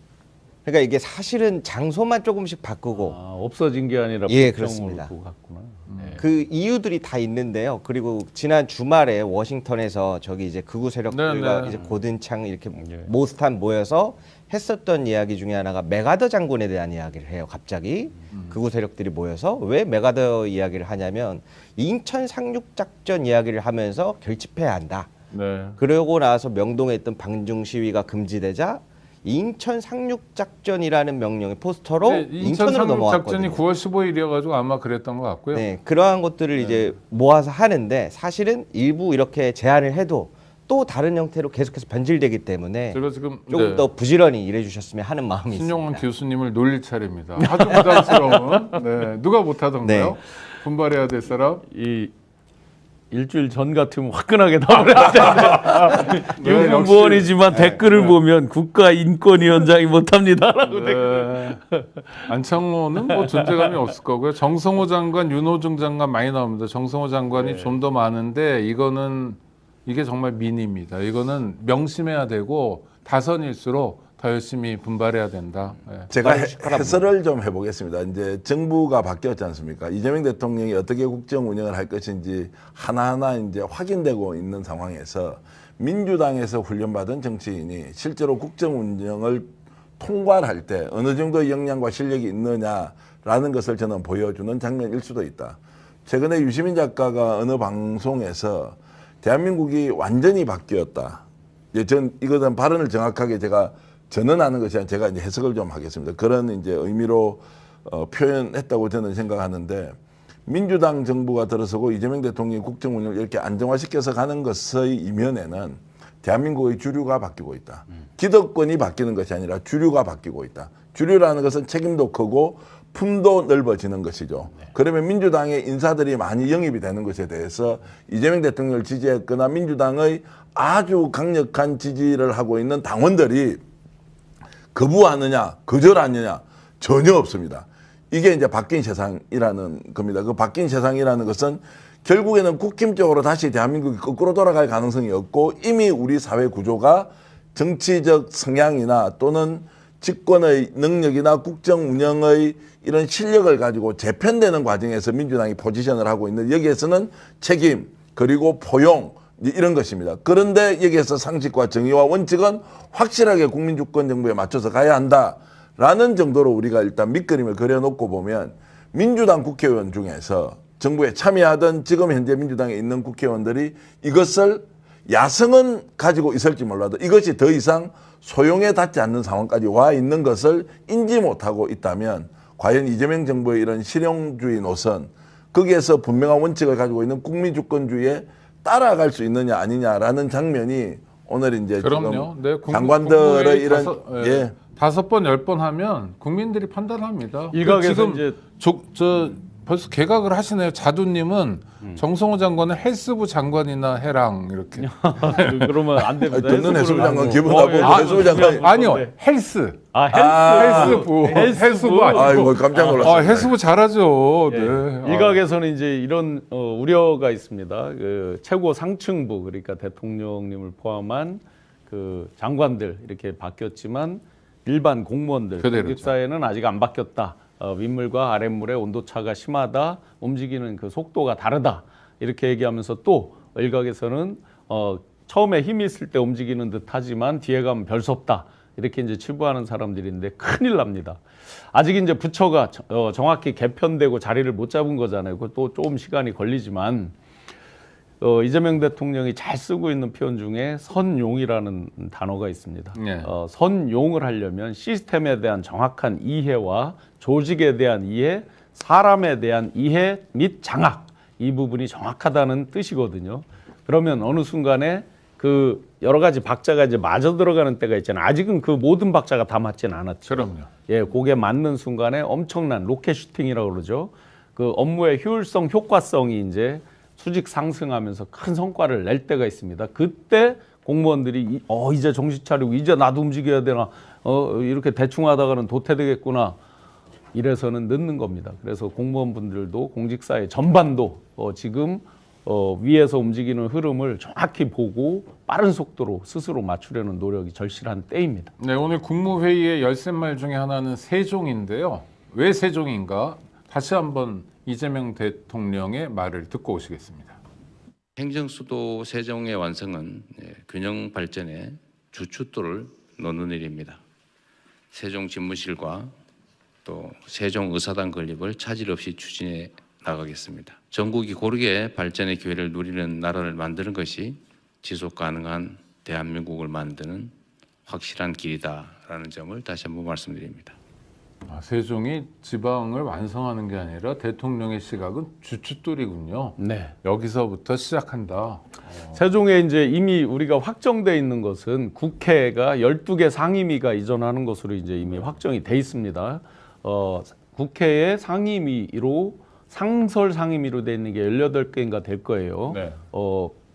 그러니까 이게 사실은 장소만 조금씩 바꾸고 없어진 게 아니라 예, 부평으로 그렇습니다. 갔구나. 네. 그 이유들이 다 있는데요. 그리고 지난 주말에 워싱턴에서 저기 이제 극우 세력들과 네. 이제 고든창 이렇게 네. 모스탄 모여서 했었던 이야기 중에 하나가 메가더 장군에 대한 이야기를 해요. 갑자기 극우 세력들이 모여서 왜 메가더 이야기를 하냐면 인천 상륙 작전 이야기를 하면서 결집해야 한다. 네. 그러고 나서 명동에 있던 방중 시위가 금지되자 인천 상륙 작전이라는 명령의 포스터로 네, 인천 인천으로 상륙 작전이 넘어왔거든요. 9월 15일이어가지고 아마 그랬던 것 같고요. 네, 그러한 것들을 이제 모아서 하는데 사실은 일부 이렇게 제안을 해도 또 다른 형태로 계속해서 변질되기 때문에 제가 지금 조금 더 부지런히 일해 주셨으면 하는 마음이 신용원 있습니다. 교수님을 놀릴 차례입니다. 아주 부담스러운. 네. 누가 못하던가요? 네. 분발해야 될 사람? 이 일주일 전 같으면 화끈하게 답을 해야 되는데 네, 역시. 유무원이지만 댓글을 보면 국가인권위원장이 못합니다라고 댓글. 네. 안창호는 뭐 존재감이 없을 거고요. 정성호 장관, 윤호중 장관 많이 나옵니다. 정성호 장관이 좀 더 많은데 이게 정말 민입니다. 이거는 명심해야 되고 다선일수록 더 열심히 분발해야 된다. 네. 제가 해설을 좀 해보겠습니다. 이제 정부가 바뀌었지 않습니까? 이재명 대통령이 어떻게 국정 운영을 할 것인지 하나하나 이제 확인되고 있는 상황에서 민주당에서 훈련받은 정치인이 실제로 국정 운영을 통괄할 때 어느 정도의 역량과 실력이 있느냐라는 것을 저는 보여주는 장면일 수도 있다. 최근에 유시민 작가가 어느 방송에서 대한민국이 완전히 바뀌었다. 전 이거는 발언을 정확하게 제가 전언하는 것이 아니라 제가 이제 해석을 좀 하겠습니다. 그런 이제 의미로 표현했다고 저는 생각하는데, 민주당 정부가 들어서고 이재명 대통령이 국정 운영을 이렇게 안정화시켜서 가는 것의 이면에는 대한민국의 주류가 바뀌고 있다. 기득권이 바뀌는 것이 아니라 주류가 바뀌고 있다. 주류라는 것은 책임도 크고 품도 넓어지는 것이죠. 그러면 민주당의 인사들이 많이 영입이 되는 것에 대해서 이재명 대통령을 지지했거나 민주당의 아주 강력한 지지를 하고 있는 당원들이 거부하느냐, 거절하느냐 전혀 없습니다. 이게 이제 바뀐 세상이라는 겁니다. 그 바뀐 세상이라는 것은 결국에는 국힘적으로 다시 대한민국이 거꾸로 돌아갈 가능성이 없고, 이미 우리 사회 구조가 정치적 성향이나 또는 집권의 능력이나 국정 운영의 이런 실력을 가지고 재편되는 과정에서 민주당이 포지션을 하고 있는, 여기에서는 책임 그리고 포용 이런 것입니다. 그런데 여기에서 상식과 정의와 원칙은 확실하게 국민주권 정부에 맞춰서 가야 한다라는 정도로 우리가 일단 밑그림을 그려놓고 보면, 민주당 국회의원 중에서 정부에 참여하던 지금 현재 민주당에 있는 국회의원들이 이것을 야성은 가지고 있을지 몰라도 이것이 더 이상 소용에 닿지 않는 상황까지 와 있는 것을 인지 못하고 있다면, 과연 이재명 정부의 이런 실용주의 노선, 거기에서 분명한 원칙을 가지고 있는 국민주권주의에 따라갈 수 있느냐 아니냐라는 장면이 오늘 이제 그럼요. 지금 네, 장관들의 이런 예. 5번, 10번 하면 국민들이 판단합니다. 일각에서 지금 이제 저 벌써 개각을 하시네요. 자두님은 정성호 장관은 헬스부 장관이나 해랑 이렇게. 그러면 안 됩니다. 듣는 해수부 장관 해수부를 기분 하고. 나쁘고 해수부 장관 아니요, 네. 헬스. 헬스부. 헬스부 아니고. 아이고 깜짝 놀랐습니다. 헬스부 잘하죠. 예. 네. 일각에서는 이제 이런 우려가 있습니다. 그 최고 상층부, 그러니까 대통령님을 포함한 그 장관들 이렇게 바뀌었지만 일반 공무원들, 그대로죠. 공직사회는 아직 안 바뀌었다. 윗물과 아랫물의 온도차가 심하다. 움직이는 그 속도가 다르다. 이렇게 얘기하면서 또 일각에서는 처음에 힘이 있을 때 움직이는 듯하지만 뒤에 가면 별 수 없다. 이렇게 이제 치부하는 사람들인데 큰일 납니다. 아직 이제 부처가 정확히 개편되고 자리를 못 잡은 거잖아요. 그것도 조금 시간이 걸리지만 이재명 대통령이 잘 쓰고 있는 표현 중에 선용이라는 단어가 있습니다. 네. 선용을 하려면 시스템에 대한 정확한 이해와 조직에 대한 이해, 사람에 대한 이해 및 장악, 이 부분이 정확하다는 뜻이거든요. 그러면 어느 순간에 그 여러 가지 박자가 이제 맞아 들어가는 때가 있잖아요. 아직은 그 모든 박자가 다 맞지는 않았죠. 그럼요. 예, 그게 맞는 순간에 엄청난 로켓 슈팅이라고 그러죠. 그 업무의 효율성, 효과성이 이제 수직 상승하면서 큰 성과를 낼 때가 있습니다. 그때 공무원들이 이제 정신 차리고 이제 나도 움직여야 되나, 이렇게 대충 하다가는 도태되겠구나, 이래서는 늦는 겁니다. 그래서 공무원분들도 공직사회 전반도 지금 위에서 움직이는 흐름을 정확히 보고 빠른 속도로 스스로 맞추려는 노력이 절실한 때입니다. 네, 오늘 국무회의의 열쇠말 중에 하나는 세종인데요. 왜 세종인가? 다시 한번 이재명 대통령의 말을 듣고 오시겠습니다. 행정수도 세종의 완성은 균형 발전의 주춧돌을 놓는 일입니다. 세종 집무실과 또 세종 의사당 건립을 차질 없이 추진해 나가겠습니다. 전국이 고르게 발전의 기회를 누리는 나라를 만드는 것이 지속 가능한 대한민국을 만드는 확실한 길이다라는 점을 다시 한번 말씀드립니다. 세종이 지방을 완성하는 게 아니라 대통령의 시각은 주춧돌이군요. 네. 여기서부터 시작한다. 세종에 이제 이미 우리가 확정돼 있는 것은 국회가 12개 상임위가 이전하는 것으로 이제 이미 확정이 돼 있습니다. 국회의 상임위로 상설 상임위로 돼 있는 게 18개인가 될 거예요. 네.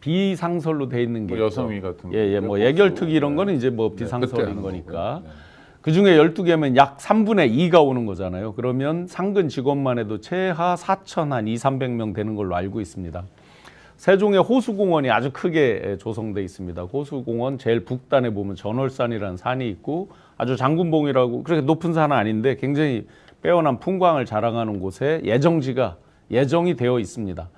비상설로 돼 있는 게 뭐 여성위 같은 거. 예, 뭐 예결특위 이런 거는 이제 뭐 그때 비상설인 하는 거니까. 거고. 네. 그 중에 12개면 약 3분의 2가 오는 거잖아요. 그러면 상근 직원만 해도 최하 4,200~300명 되는 걸로 알고 있습니다. 세종의 호수공원이 아주 크게 조성돼 있습니다. 호수공원 제일 북단에 보면 전월산이라는 산이 있고, 아주 장군봉이라고 그렇게 높은 산은 아닌데 굉장히 빼어난 풍광을 자랑하는 곳에 예정이 되어 있습니다.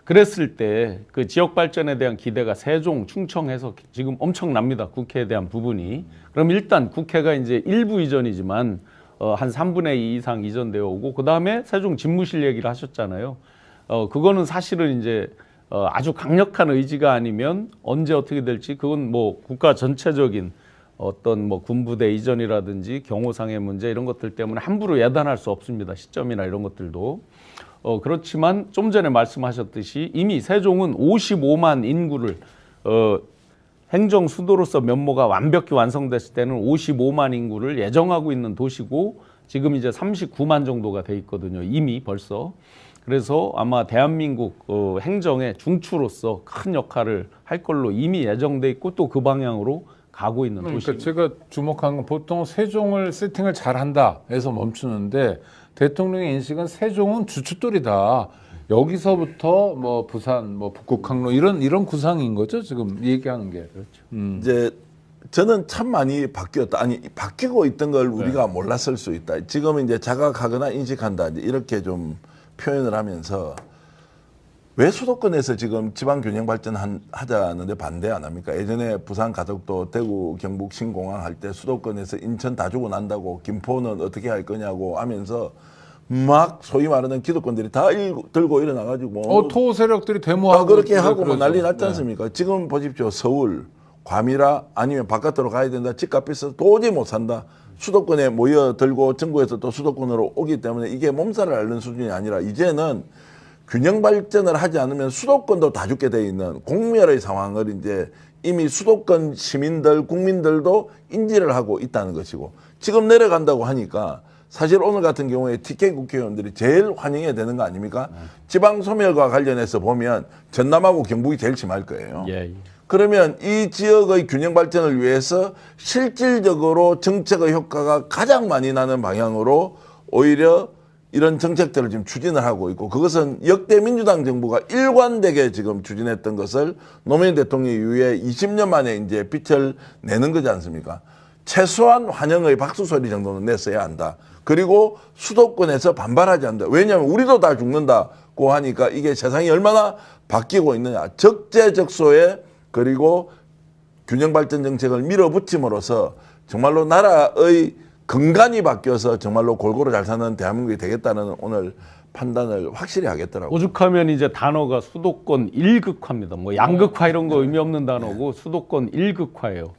그랬을 때 그 지역 발전에 대한 기대가 세종, 충청해서 지금 엄청납니다. 국회에 대한 부분이. 그럼 일단 국회가 이제 일부 이전이지만 한 3분의 2 이상 이전되어 오고, 그 다음에 세종 집무실 얘기를 하셨잖아요. 그거는 사실은 이제 아주 강력한 의지가 아니면 언제 어떻게 될지 그건 뭐 국가 전체적인 어떤 뭐 군부대 이전이라든지 경호상의 문제 이런 것들 때문에 함부로 예단할 수 없습니다. 시점이나 이런 것들도. 그렇지만 좀 전에 말씀하셨듯이 이미 세종은 55만 인구를 행정 수도로서 면모가 완벽히 완성됐을 때는 55만 인구를 예정하고 있는 도시고 지금 이제 39만 정도가 돼 있거든요. 이미 벌써. 그래서 아마 대한민국 행정의 중추로서 큰 역할을 할 걸로 이미 예정돼 있고 또 그 방향으로 가고 있는 그러니까 도시입니다. 제가 주목한 건 보통 세종을 세팅을 잘한다 해서 멈추는데 대통령의 인식은 세종은 주춧돌이다. 여기서부터 뭐 부산, 뭐 북극항로 이런 구상인 거죠 지금 얘기하는 게. 그렇죠. 이제 저는 참 많이 바뀌었다. 아니 바뀌고 있던 걸 우리가 몰랐을 수 있다. 지금 이제 자각하거나 인식한다. 이제 이렇게 좀 표현을 하면서 왜 수도권에서 지금 지방 균형 발전 하자는데 반대 안 합니까? 예전에 부산 가덕도, 대구, 경북 신공항 할 때 수도권에서 인천 다 주고 난다고 김포는 어떻게 할 거냐고 하면서 막 소위 말하는 기득권들이 다 들고 일어나가지고 토 세력들이 데모하고 그렇게 하고 뭐 그러죠. 난리 났지 네. 않습니까? 지금 보십시오. 서울, 괌이라 아니면 바깥으로 가야 된다. 집값 비싸서 도저히 못 산다. 수도권에 모여들고 전국에서 또 수도권으로 오기 때문에 이게 몸살을 앓는 수준이 아니라 이제는 균형 발전을 하지 않으면 수도권도 다 죽게 돼 있는 공멸의 상황을 이제 이미 수도권 시민들, 국민들도 인지를 하고 있다는 것이고 지금 내려간다고 하니까 사실 오늘 같은 경우에 TK 국회의원들이 제일 환영해야 되는 거 아닙니까? 지방 소멸과 관련해서 보면 전남하고 경북이 제일 심할 거예요. 예. 그러면 이 지역의 균형 발전을 위해서 실질적으로 정책의 효과가 가장 많이 나는 방향으로 오히려 이런 정책들을 지금 추진을 하고 있고 그것은 역대 민주당 정부가 일관되게 지금 추진했던 것을 노무현 대통령 이후에 20년 만에 이제 빛을 내는 거지 않습니까? 최소한 환영의 박수 소리 정도는 냈어야 한다. 그리고 수도권에서 반발하지 않는다. 왜냐하면 우리도 다 죽는다고 하니까 이게 세상이 얼마나 바뀌고 있느냐. 적재적소에 그리고 균형 발전 정책을 밀어붙임으로써 정말로 나라의 근간이 바뀌어서 정말로 골고루 잘 사는 대한민국이 되겠다는 오늘 판단을 확실히 하겠더라고요. 오죽하면 이제 단어가 수도권 일극화입니다. 뭐 양극화 이런 거 의미 없는 단어고 수도권 일극화예요.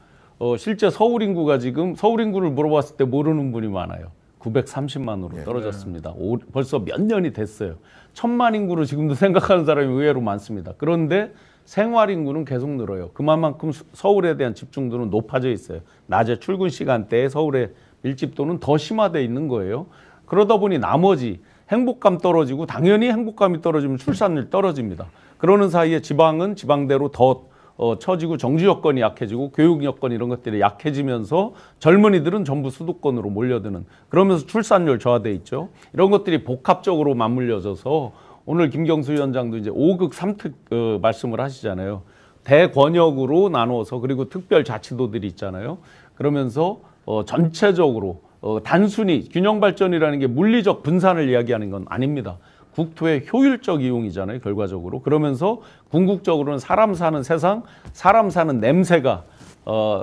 실제 서울 인구가 지금 서울 인구를 물어봤을 때 모르는 분이 많아요. 930만으로 떨어졌습니다. 벌써 몇 년이 됐어요. 1000만 인구로 지금도 생각하는 사람이 의외로 많습니다. 그런데 생활 인구는 계속 늘어요. 그만큼 서울에 대한 집중도는 높아져 있어요. 낮에 출근 시간대에 서울의 밀집도는 더 심화되어 있는 거예요. 그러다 보니 나머지 행복감 떨어지고 당연히 행복감이 떨어지면 출산율 떨어집니다. 그러는 사이에 지방은 지방대로 더 처지고 정치 여건이 약해지고 교육 여건 이런 것들이 약해지면서 젊은이들은 전부 수도권으로 몰려드는 그러면서 출산율 저하돼 있죠. 이런 것들이 복합적으로 맞물려져서 오늘 김경수 위원장도 이제 5극 3특 말씀을 하시잖아요. 대권역으로 나누어서 그리고 특별자치도들이 있잖아요. 그러면서 전체적으로 단순히 균형 발전이라는 게 물리적 분산을 이야기하는 건 아닙니다. 국토의 효율적 이용이잖아요, 결과적으로. 그러면서 궁극적으로는 사람 사는 세상, 사람 사는 냄새가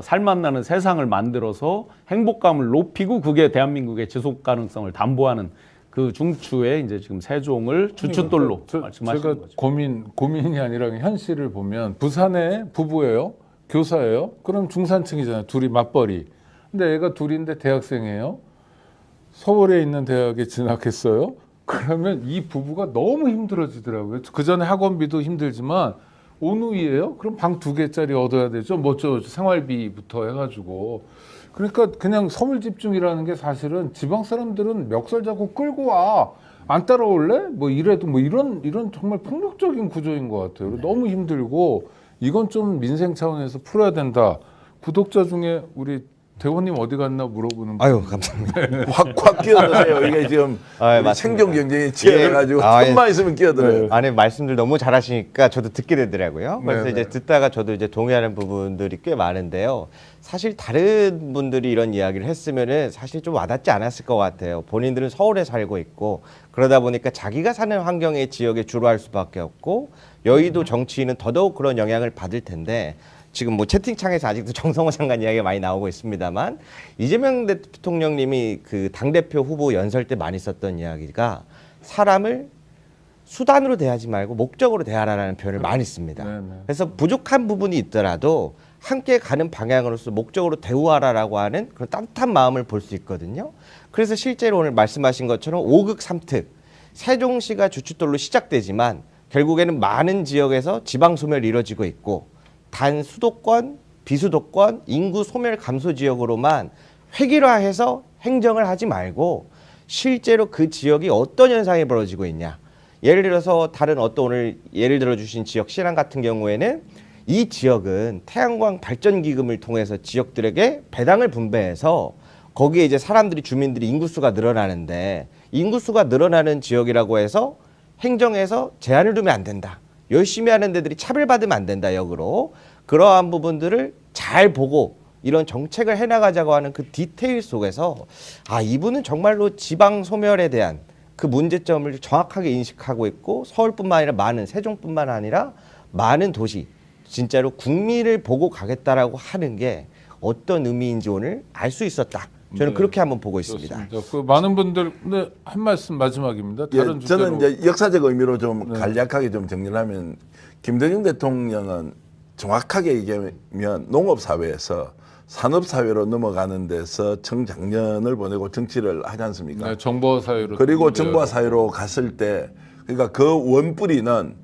살맛 나는 세상을 만들어서 행복감을 높이고 그게 대한민국의 지속 가능성을 담보하는 그 중추에 이제 지금 세종을 주춧돌로 말씀하시는 제가 거죠. 고민이 아니라 현실을 보면 부산에 부부예요, 교사예요. 그럼 중산층이잖아요, 둘이 맞벌이. 근데 애가 둘인데 대학생이에요. 서울에 있는 대학에 진학했어요. 그러면 이 부부가 너무 힘들어지더라고요. 그 전에 학원비도 힘들지만 온누이예요. 그럼 방 2개짜리 얻어야 되죠. 뭐죠? 생활비부터 해가지고. 그러니까 그냥 서울 집중이라는 게 사실은 지방 사람들은 멱살 잡고 끌고 와. 안 따라올래? 뭐 이래도 뭐 이런 정말 폭력적인 구조인 것 같아요. 너무 힘들고 이건 좀 민생 차원에서 풀어야 된다. 구독자 중에 우리 대원님 어디 갔나 물어보는 분. 아유 감사합니다. 확 끼어드세요. 이게 지금 아, 우리 생존 경쟁이 치열해가지고 아, 예. 좀만 있으면 끼어들어요. 안에 말씀들 너무 잘하시니까 저도 듣게 되더라고요. 그래서 네, 이제 네. 듣다가 저도 이제 동의하는 부분들이 꽤 많은데요. 사실 다른 분들이 이런 이야기를 했으면은 사실 좀 와닿지 않았을 것 같아요. 본인들은 서울에 살고 있고 그러다 보니까 자기가 사는 환경의 지역에 주로 할 수밖에 없고 여의도 정치인은 더더욱 그런 영향을 받을 텐데 지금 뭐 채팅창에서 아직도 정성호 장관 이야기가 많이 나오고 있습니다만 이재명 대통령님이 그 당대표 후보 연설 때 많이 썼던 이야기가 사람을 수단으로 대하지 말고 목적으로 대하라는 표현을 많이 씁니다. 네네. 그래서 부족한 부분이 있더라도 함께 가는 방향으로서 목적으로 대우하라라고 하는 그런 따뜻한 마음을 볼 수 있거든요. 그래서 실제로 오늘 말씀하신 것처럼 5극 3특 세종시가 주춧돌로 시작되지만 결국에는 많은 지역에서 지방 소멸이 이루어지고 있고 단 수도권, 비수도권, 인구 소멸 감소 지역으로만 획일화해서 행정을 하지 말고 실제로 그 지역이 어떤 현상이 벌어지고 있냐. 예를 들어서 다른 어떤 오늘 예를 들어 주신 지역 신안 같은 경우에는 이 지역은 태양광 발전 기금을 통해서 지역들에게 배당을 분배해서 거기에 이제 사람들이 주민들이 인구수가 늘어나는데 인구수가 늘어나는 지역이라고 해서 행정에서 제한을 두면 안 된다. 열심히 하는 데들이 차별받으면 안 된다. 역으로 그러한 부분들을 잘 보고 이런 정책을 해나가자고 하는 그 디테일 속에서 아 이분은 정말로 지방 소멸에 대한 그 문제점을 정확하게 인식하고 있고 서울뿐만 아니라 많은 세종뿐만 아니라 많은 도시 진짜로 국민을 보고 가겠다라고 하는 게 어떤 의미인지 오늘 알 수 있었다. 저는 네. 그렇게 한번 보고 있습니다. 그 많은 분들 네, 한 말씀 마지막입니다. 다른 예, 주제로. 저는 이제 역사적 의미로 좀 간략하게 좀 정리를 하면 김대중 대통령은 정확하게 얘기하면 농업사회에서 산업사회로 넘어가는 데서 청장년을 보내고 정치를 하지 않습니까? 네, 정보 사회로 그리고 정보화 사회로 갔을 때 그러니까 그 원뿌리는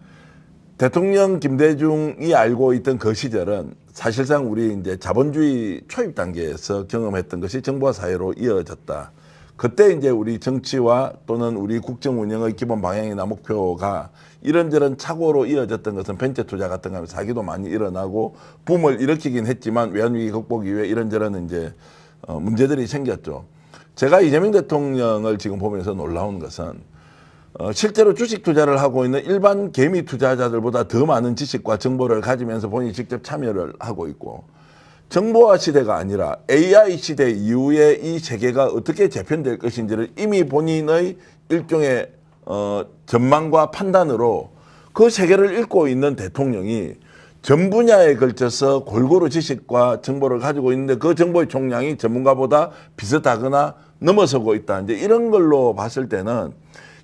대통령 김대중이 알고 있던 그 시절은 사실상 우리 이제 자본주의 초입 단계에서 경험했던 것이 정보화 사회로 이어졌다. 그때 이제 우리 정치와 또는 우리 국정 운영의 기본 방향이나 목표가 이런저런 착오로 이어졌던 것은 벤처 투자 같은 거 하면 사기도 많이 일어나고 붐을 일으키긴 했지만 외환위기 극복 이후에 이런저런 이제 문제들이 생겼죠. 제가 이재명 대통령을 지금 보면서 놀라운 것은 실제로 주식 투자를 하고 있는 일반 개미 투자자들보다 더 많은 지식과 정보를 가지면서 본인이 직접 참여를 하고 있고 정보화 시대가 아니라 AI 시대 이후에 이 세계가 어떻게 재편될 것인지를 이미 본인의 일종의 전망과 판단으로 그 세계를 읽고 있는 대통령이 전 분야에 걸쳐서 골고루 지식과 정보를 가지고 있는데 그 정보의 총량이 전문가보다 비슷하거나 넘어서고 있다. 이제 이런 걸로 봤을 때는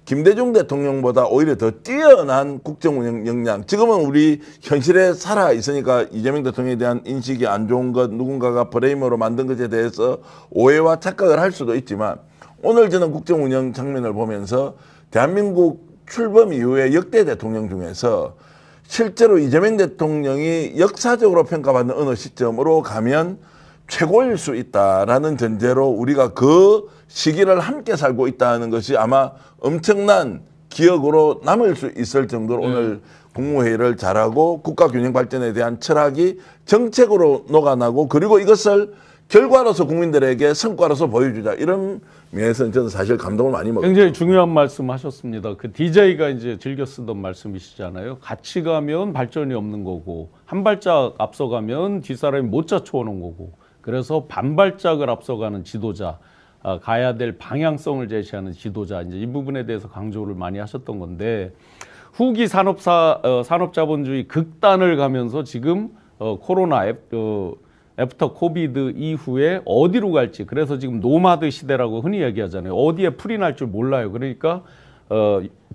김대중 대통령보다 오히려 더 뛰어난 국정운영 역량. 지금은 우리 현실에 살아 있으니까 이재명 대통령에 대한 인식이 안 좋은 것, 누군가가 프레임으로 만든 것에 대해서 오해와 착각을 할 수도 있지만 오늘 저는 국정운영 장면을 보면서 대한민국 출범 이후에 역대 대통령 중에서 실제로 이재명 대통령이 역사적으로 평가받는 어느 시점으로 가면 최고일 수 있다라는 전제로 우리가 그 시기를 함께 살고 있다는 것이 아마 엄청난 기억으로 남을 수 있을 정도로 오늘 국무회의를 잘하고 국가균형 발전에 대한 철학이 정책으로 녹아나고 그리고 이것을 결과로서 국민들에게 성과로서 보여주자 이런 면에서는 저는 사실 감동을 많이 먹었어요. 굉장히 중요한 말씀하셨습니다. 그 DJ가 이제 즐겨 쓰던 말씀이시잖아요. 같이 가면 발전이 없는 거고 한 발짝 앞서가면 뒷사람이 못 쫓아오는 거고 그래서 반발짝을 앞서가는 지도자, 가야 될 방향성을 제시하는 지도자 이제 이 부분에 대해서 강조를 많이 하셨던 건데 후기 산업자본주의 극단을 가면서 지금 코로나 애프터 코비드 이후에 어디로 갈지 그래서 지금 노마드 시대라고 흔히 얘기하잖아요. 어디에 풀이 날 줄 몰라요. 그러니까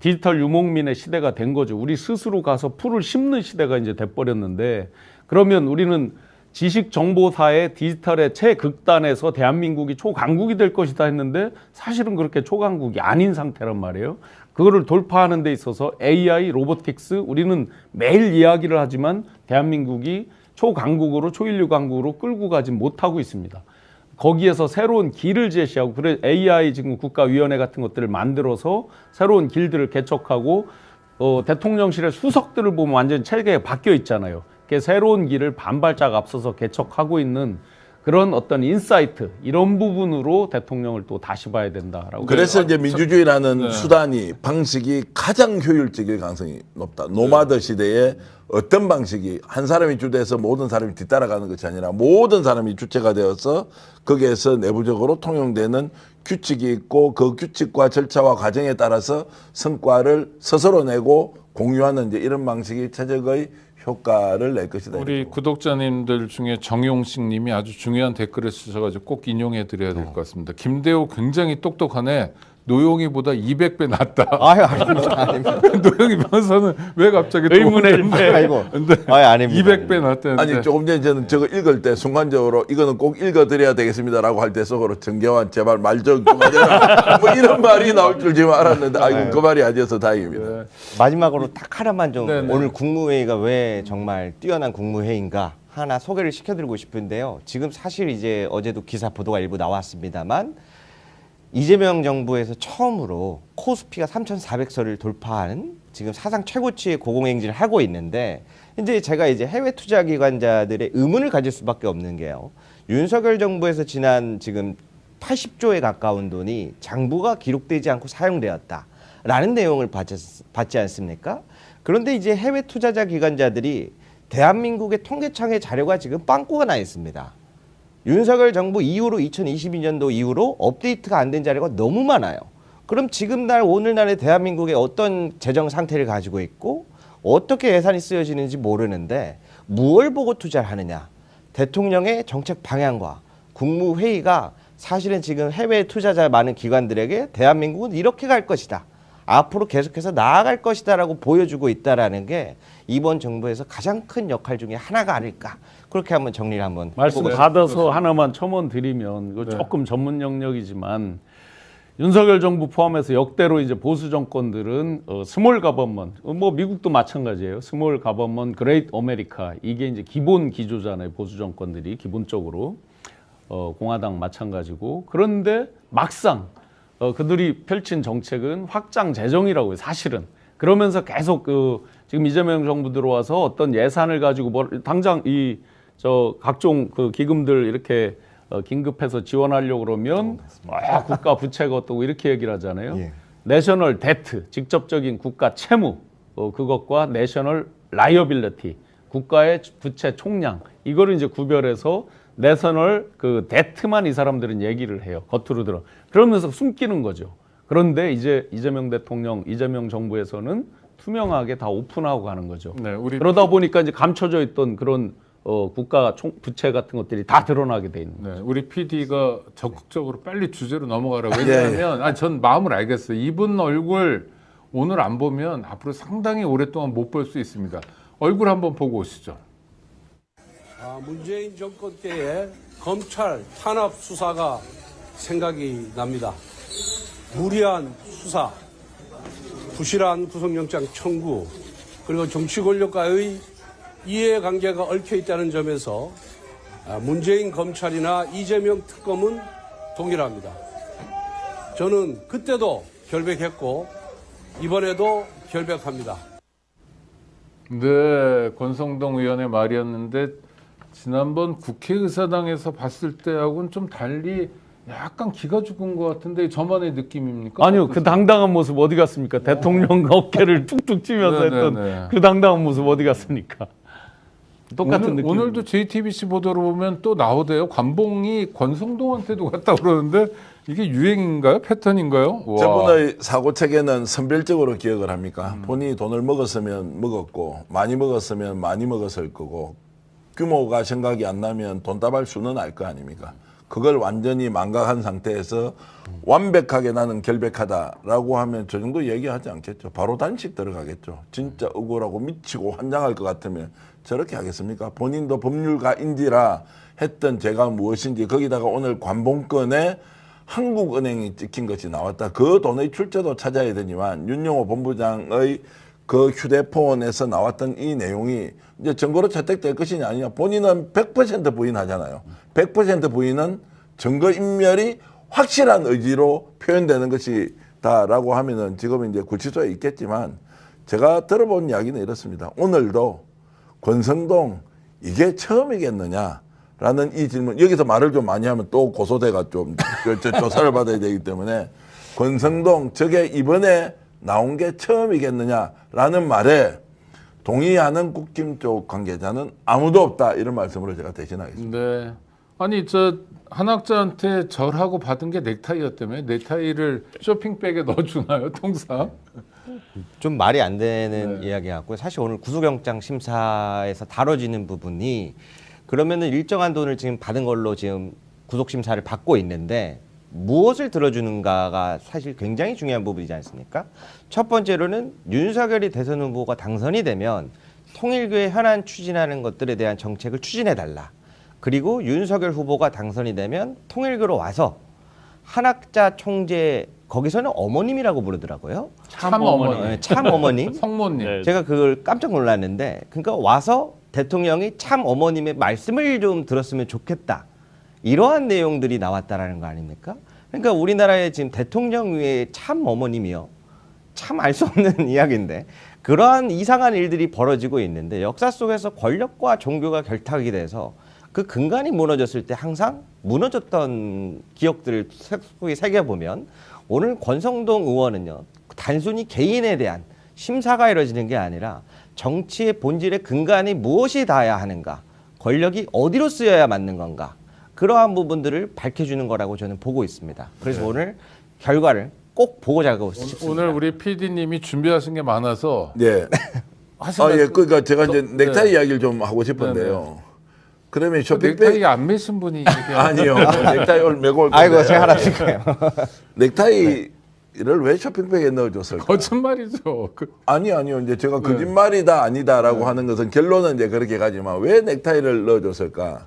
디지털 유목민의 시대가 된 거죠. 우리 스스로 가서 풀을 심는 시대가 이제 돼버렸는데 그러면 우리는 지식 정보사의 디지털의 최극단에서 대한민국이 초강국이 될 것이다 했는데 사실은 그렇게 초강국이 아닌 상태란 말이에요. 그거를 돌파하는 데 있어서 AI, 로보틱스 우리는 매일 이야기를 하지만 대한민국이 초강국으로 초인류 강국으로 끌고 가지 못하고 있습니다. 거기에서 새로운 길을 제시하고 그래 AI 지금 국가위원회 같은 것들을 만들어서 새로운 길들을 개척하고 대통령실의 수석들을 보면 완전히 체계가 바뀌어 있잖아요. 새로운 길을 반발짝 앞서서 개척하고 있는 그런 어떤 인사이트 이런 부분으로 대통령을 또 다시 봐야 된다라고. 그래서 이제 민주주의라는 수단이 방식이 가장 효율적일 가능성이 높다. 노마드 시대에 어떤 방식이 한 사람이 주도해서 모든 사람이 뒤따라가는 것이 아니라 모든 사람이 주체가 되어서 거기에서 내부적으로 통용되는 규칙이 있고 그 규칙과 절차와 과정에 따라서 성과를 스스로 내고 공유하는 이제 이런 방식이 최적의 효과를 낼 것이다. 우리 구독자님들 중에 정용식 님이 아주 중요한 댓글을 쓰셔가지고 꼭 인용해 드려야 될 것 같습니다. 김대호 굉장히 똑똑하네. 노영이보다 200배 낫다. 아유, 아닙니다. 노영이 변호사는 왜 갑자기 또 의문의 오는데? 일배. 아이고. 근데 아유, 아닙니다. 200배 낫다는데. 아니 조금 전에 저는 저거 읽을 때 순간적으로 이거는 꼭 읽어드려야 되겠습니다라고 할 때 속으로 정경환 제발 말 좀 그만해라 뭐 이런 말이 나올 줄 지금 알았는데 아이고 그 말이 아니어서 다행입니다. 마지막으로 딱 하나만 좀 네네. 오늘 국무회의가 왜 정말 뛰어난 국무회의인가 하나 소개를 시켜드리고 싶은데요. 지금 사실 이제 어제도 기사 보도가 일부 나왔습니다만 이재명 정부에서 처음으로 코스피가 3,400선을 돌파하는 지금 사상 최고치의 고공행진을 하고 있는데 이제 제가 이제 해외 투자 기관자들의 의문을 가질 수밖에 없는 게요. 윤석열 정부에서 지난 지금 80조에 가까운 돈이 장부가 기록되지 않고 사용되었다라는 내용을 받지 않습니까? 그런데 이제 해외 투자자 기관자들이 대한민국의 통계청의 자료가 지금 빵꾸가 나 있습니다. 윤석열 정부 이후로 2022년도 이후로 업데이트가 안 된 자료가 너무 많아요. 그럼 지금 날 오늘날의 대한민국의 어떤 재정 상태를 가지고 있고 어떻게 예산이 쓰여지는지 모르는데 무엇을 보고 투자를 하느냐. 대통령의 정책 방향과 국무회의가 사실은 지금 해외 투자자 많은 기관들에게 대한민국은 이렇게 갈 것이다. 앞으로 계속해서 나아갈 것이다라고 보여주고 있다라는 게 이번 정부에서 가장 큰 역할 중에 하나가 아닐까. 그렇게 한번 정리를 한번 말씀 해보고 받아서 하나만 첨언 드리면 이거 조금 전문 영역이지만 윤석열 정부 포함해서 역대로 이제 보수 정권들은 스몰 가버먼 뭐 미국도 마찬가지예요. 스몰 가버먼 그레이트 아메리카 이게 이제 기본 기조잖아요. 보수 정권들이 기본적으로 공화당 마찬가지고 그런데 막상 그들이 펼친 정책은 확장 재정이라고 해요. 사실은 그러면서 계속 지금 이재명 정부 들어와서 어떤 예산을 가지고 당장 각종 그 기금들 이렇게 긴급해서 지원하려고 그러면 국가 부채가 어떻고 이렇게 얘기를 하잖아요. 예. 내셔널 데트 직접적인 국가 채무 그것과 내셔널 라이어빌리티 국가의 부채 총량 이거를 이제 구별해서 내셔널 그 데트만 이 사람들은 얘기를 해요. 겉으로 들어. 그러면서 숨기는 거죠. 그런데 이제 이재명 대통령, 이재명 정부에서는 투명하게 다 오픈하고 가는 거죠. 네, 우리 그러다 보니까 이제 감춰져 있던 그런 국가 부채 같은 것들이 다 드러나게 돼 있는 거예요. 네, 우리 PD가 적극적으로 빨리 주제로 넘어가라고 왜냐하면 전 마음을 알겠어요. 이분 얼굴 오늘 안 보면 앞으로 상당히 오랫동안 못 볼 수 있습니다. 얼굴 한번 보고 오시죠. 문재인 정권 때에 검찰 탄압 수사가 생각이 납니다. 무리한 수사, 부실한 구속영장 청구, 그리고 정치 권력과의 이해관계가 얽혀 있다는 점에서 문재인 검찰이나 이재명 특검은 동일합니다. 저는 그때도 결백했고 이번에도 결백합니다. 네, 권성동 의원의 말이었는데 지난번 국회의사당에서 봤을 때하고는 좀 달리 약간 기가 죽은 것 같은데 저만의 느낌입니까? 아니요, 그 당당한 모습 어디 갔습니까? 대통령 어깨를 툭툭 치면서 네, 네, 했던 네. 그 당당한 모습 어디 갔습니까? 똑같은 느낌. 오늘도 JTBC 보도로 보면 또 나오대요. 관봉이 권성동한테도 갔다 그러는데 이게 유행인가요? 패턴인가요? 와. 저분의 사고 체계는 선별적으로 기억을 합니까? 본인이 돈을 먹었으면 먹었고 많이 먹었으면 많이 먹었을 거고 규모가 생각이 안 나면 돈다발 수는 알 거 아닙니까? 그걸 완전히 망각한 상태에서 완벽하게 나는 결백하다라고 하면 저 정도 얘기하지 않겠죠. 바로 단식 들어가겠죠. 진짜 억울하고 미치고 환장할 것 같으면 저렇게 하겠습니까? 본인도 법률가인지라 했던 죄가 무엇인지 거기다가 오늘 관봉권에 한국은행이 찍힌 것이 나왔다. 그 돈의 출처도 찾아야 되지만 윤영호 본부장의 그 휴대폰에서 나왔던 이 내용이 이제 증거로 채택될 것이냐 아니냐. 본인은 100% 부인하잖아요. 100% 부인은 증거인멸이 확실한 의지로 표현되는 것이다라고 하면은 지금 이제 구치소에 있겠지만 제가 들어본 이야기는 이렇습니다. 오늘도 권성동 이게 처음이겠느냐라는 이 질문 여기서 말을 좀 많이 하면 또 고소대가 좀 조사를 받아야 되기 때문에 권성동 저게 이번에 나온 게 처음이겠느냐라는 말에 동의하는 국힘 쪽 관계자는 아무도 없다 이런 말씀으로 제가 대신하겠습니다. 네. 아니 한학자한테 절하고 받은 게 넥타이였다며 넥타이를 쇼핑백에 넣어주나요 통상? 좀 말이 안 되는 이야기 같고요. 사실 오늘 구속영장 심사에서 다뤄지는 부분이 그러면은 일정한 돈을 지금 받은 걸로 지금 구속심사를 받고 있는데 무엇을 들어주는가가 사실 굉장히 중요한 부분이지 않습니까? 첫 번째로는 윤석열이 대선 후보가 당선이 되면 통일교의 현안 추진하는 것들에 대한 정책을 추진해달라. 그리고 윤석열 후보가 당선이 되면 통일교로 와서 한학자 총재, 거기서는 어머님이라고 부르더라고요. 참 어머니. 네, 참 어머님. 성모님. 네. 제가 그걸 깜짝 놀랐는데, 그러니까 와서 대통령이 참 어머님의 말씀을 좀 들었으면 좋겠다. 이러한 내용들이 나왔다라는 거 아닙니까? 그러니까 우리나라의 지금 대통령 위에 참 어머님이요. 참 알 수 없는 이야기인데 그러한 이상한 일들이 벌어지고 있는데 역사 속에서 권력과 종교가 결탁이 돼서 그 근간이 무너졌을 때 항상 무너졌던 기억들을 속에 새겨보면 오늘 권성동 의원은요. 단순히 개인에 대한 심사가 이루어지는 게 아니라 정치의 본질의 근간이 무엇이 닿아야 하는가, 권력이 어디로 쓰여야 맞는 건가, 그러한 부분들을 밝혀주는 거라고 저는 보고 있습니다. 그래서 오늘 결과를 꼭 보고 자고 싶습니다. 오늘 우리 PD님이 준비하신 게 많아서 네. 하신 예, 말씀- 그러니까 제가 이제 네. 넥타이 이야기를 좀 하고 싶은데요. 그러면 쇼핑백 넥타이 안 매신 분이 아니요. 넥타이를 메고 올 건데. 아이고 제가 하나 줄까요? 넥타이를 왜 쇼핑백에 넣어줬을까? 거짓말이죠. 아니요. 이제 제가 거짓말이다 아니다라고 하는 것은 결론은 이제 그렇게 가지만 왜 넥타이를 넣어줬을까?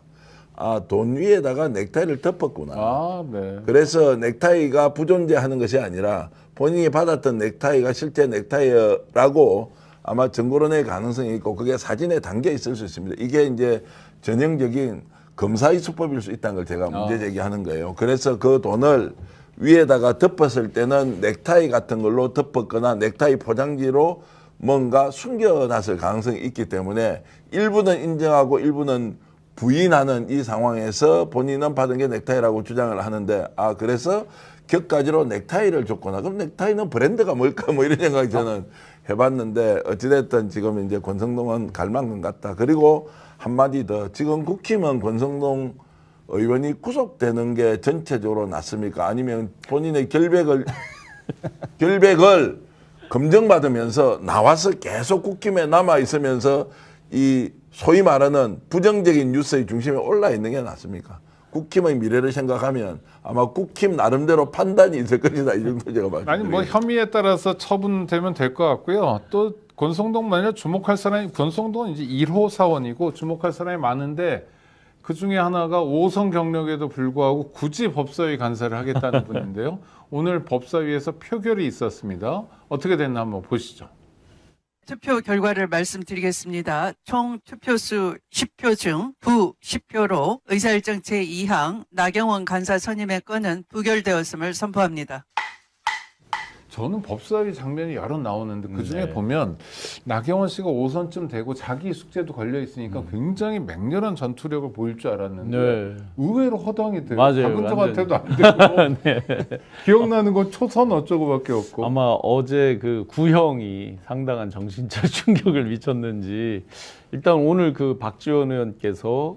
아, 돈 위에다가 넥타이를 덮었구나. 아, 네. 그래서 넥타이가 부존재하는 것이 아니라 본인이 받았던 넥타이가 실제 넥타이라고 아마 증거론의 가능성이 있고 그게 사진에 담겨 있을 수 있습니다. 이게 이제 전형적인 검사의 수법일 수 있다는 걸 제가 문제 제기하는 거예요. 그래서 그 돈을 위에다가 덮었을 때는 넥타이 같은 걸로 덮었거나 넥타이 포장지로 뭔가 숨겨놨을 가능성이 있기 때문에 일부는 인정하고 일부는 부인하는 이 상황에서 본인은 받은 게 넥타이라고 주장을 하는데 아 그래서 격가지로 넥타이를 줬구나. 그럼 넥타이는 브랜드가 뭘까 뭐 이런 생각이 저는 해봤는데 어찌됐든 지금 이제 권성동은 갈망금 같다. 그리고 한마디 더 지금 국힘은 권성동 의원이 구속되는 게 전체적으로 낫습니까? 아니면 본인의 결백을 검증받으면서 나와서 계속 국힘에 남아 있으면서 이 소위 말하는 부정적인 뉴스의 중심에 올라 있는 게 낫습니까? 국힘의 미래를 생각하면 아마 국힘 나름대로 판단이 있을 것이다. 이 정도 제가 말씀드립니다. 아니 뭐 혐의에 따라서 처분되면 될 것 같고요. 또 권성동 만약 주목할 사람이 권성동은 이제 1호 사원이고 주목할 사람이 많은데 그 중에 하나가 5선 경력에도 불구하고 굳이 법사위 간사를 하겠다는 분인데요. 오늘 법사위에서 표결이 있었습니다. 어떻게 됐나 한번 보시죠. 투표 결과를 말씀드리겠습니다. 총 투표수 10표 중 부 10표로 의사일정 제2항 나경원 간사 선임의 건은 부결되었음을 선포합니다. 저는 법사위 장면이 여러 나오는데 그중에 네. 보면 나경원 씨가 5선쯤 되고 자기 숙제도 걸려 있으니까 굉장히 맹렬한 전투력을 보일 줄 알았는데 네. 의외로 허당이 돼요. 맞아요. 박은정한테도 안 되고 기억나는 건 초선 어쩌고밖에 없고. 아마 어제 그 구형이 상당한 정신적 충격을 미쳤는지 일단 오늘 그 박지원 의원께서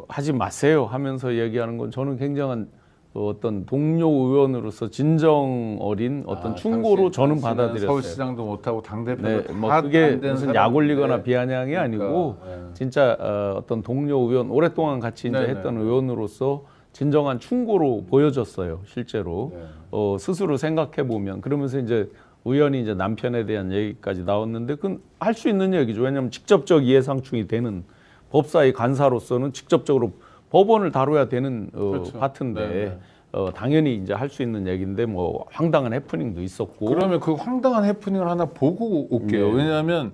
하지 마세요 하면서 얘기하는 건 저는 굉장한 어떤 동료 의원으로서 진정 어린 어떤 충고로 저는 받아들였어요. 서울시장도 못하고 당대표도 네, 다 뭐 그게 안 된 무슨 사람인데. 약 올리거나 비아냥이 아니고 네. 진짜 어떤 동료 의원 오랫동안 같이 이제 네네. 했던 의원으로서 진정한 충고로 보여졌어요 실제로 네. 스스로 생각해 보면 그러면서 이제 의원이 이제 남편에 대한 얘기까지 나왔는데 그건 할 수 있는 얘기죠. 왜냐하면 직접적 이해상충이 되는 법사위 간사로서는 직접적으로 법원을 다뤄야 되는 그렇죠. 파트인데 네네. 당연히 이제 할 수 있는 얘기인데 뭐 황당한 해프닝도 있었고 그러면 그 황당한 해프닝을 하나 보고 올게요. 네. 왜냐하면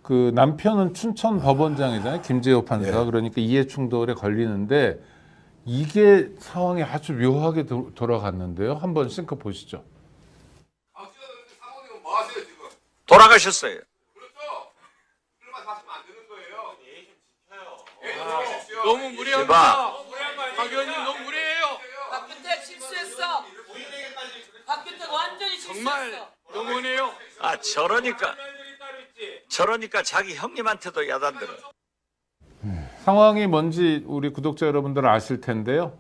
그 남편은 춘천 법원장이잖아요. 김재호 판사. 그러니까 이해 충돌에 걸리는데 이게 상황이 아주 묘하게 돌아갔는데요. 한번 싱크 보시죠. 돌아가셨어요. 너무 무례합니다. 박 의원님 너무 무례해요. 박균택 실수했어. 박균택 완전히 정말 실수했어. 너무하네요. 아 저러니까 자기 형님한테도 야단들어. 상황이 뭔지 우리 구독자 여러분들 아실 텐데요.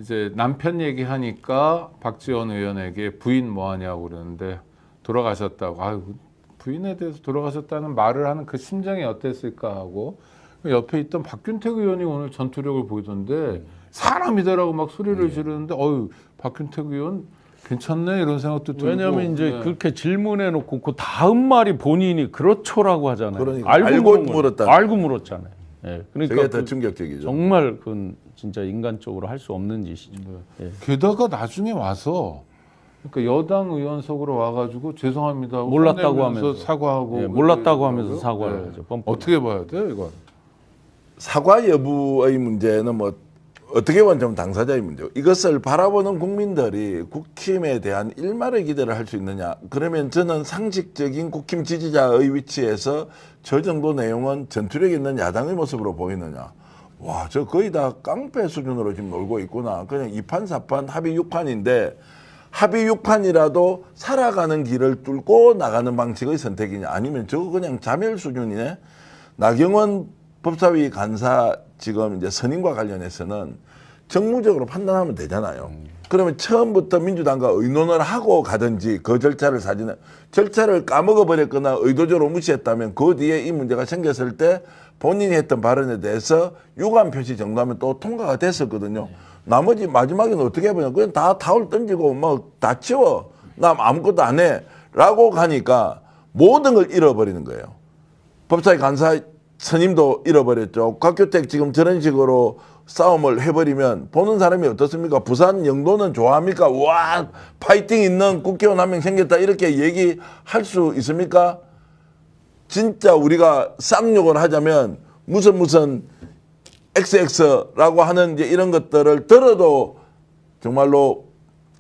이제 남편 얘기하니까 박지원 의원에게 부인 뭐하냐고 그러는데 돌아가셨다고. 아유, 부인에 대해서 돌아가셨다는 말을 하는 그 심정이 어땠을까 하고 옆에 있던 박균택 의원이 오늘 전투력을 보이던데 사람이다라고 막 소리를 지르는데 어유 박균택 의원 괜찮네 이런 생각도 들고. 왜냐하면 이제 네. 그렇게 질문해놓고 그 다음 말이 본인이 그렇죠라고 하잖아요. 그러니까 알고 물은 거예요. 물었다. 알고 물었잖아요. 예. 그러니까 그게 더 그 충격적이죠. 정말 그건 진짜 인간적으로 할 수 없는 짓이죠. 예. 게다가 나중에 와서 그러니까 여당 의원석으로 와가지고 죄송합니다 하고 몰랐다고 혼내면서 하면서. 사과하고 예, 몰랐다고 그러더라고요. 하면서 사과를 하죠. 뻔뻔하게. 어떻게 봐야 돼요 이건? 사과 여부의 문제는 뭐 어떻게 보면 좀 당사자의 문제고 이것을 바라보는 국민들이 국힘에 대한 일말의 기대를 할 수 있느냐. 그러면 저는 상식적인 국힘 지지자의 위치에서 저 정도 내용은 전투력 있는 야당의 모습으로 보이느냐. 와, 저 거의 다 깡패 수준으로 지금 놀고 있구나. 그냥 2판, 4판, 합의 6판인데 합의 6판이라도 살아가는 길을 뚫고 나가는 방식의 선택이냐. 아니면 저거 그냥 자멸 수준이네. 나경원 법사위 간사 지금 이제 선임과 관련해서는 정무적으로 판단하면 되잖아요. 그러면 처음부터 민주당과 의논을 하고 가든지 그 절차를 절차를 까먹어 버렸거나 의도적으로 무시했다면 그 뒤에 이 문제가 생겼을 때 본인이 했던 발언에 대해서 유감 표시 정도하면 또 통과가 됐었거든요. 나머지 마지막에는 어떻게 해보냐. 그냥 다 타올 던지고 뭐 다 치워. 나 아무것도 안 해. 라고 가니까 모든 걸 잃어버리는 거예요. 법사위 간사 선임도 잃어버렸죠. 곽규택 지금 저런 식으로 싸움을 해버리면 보는 사람이 어떻습니까? 부산 영도는 좋아합니까? 와 파이팅 있는 국회의원 한 명 생겼다 이렇게 얘기할 수 있습니까? 진짜 우리가 쌍욕을 하자면 무슨 XX라고 하는 이제 이런 것들을 들어도 정말로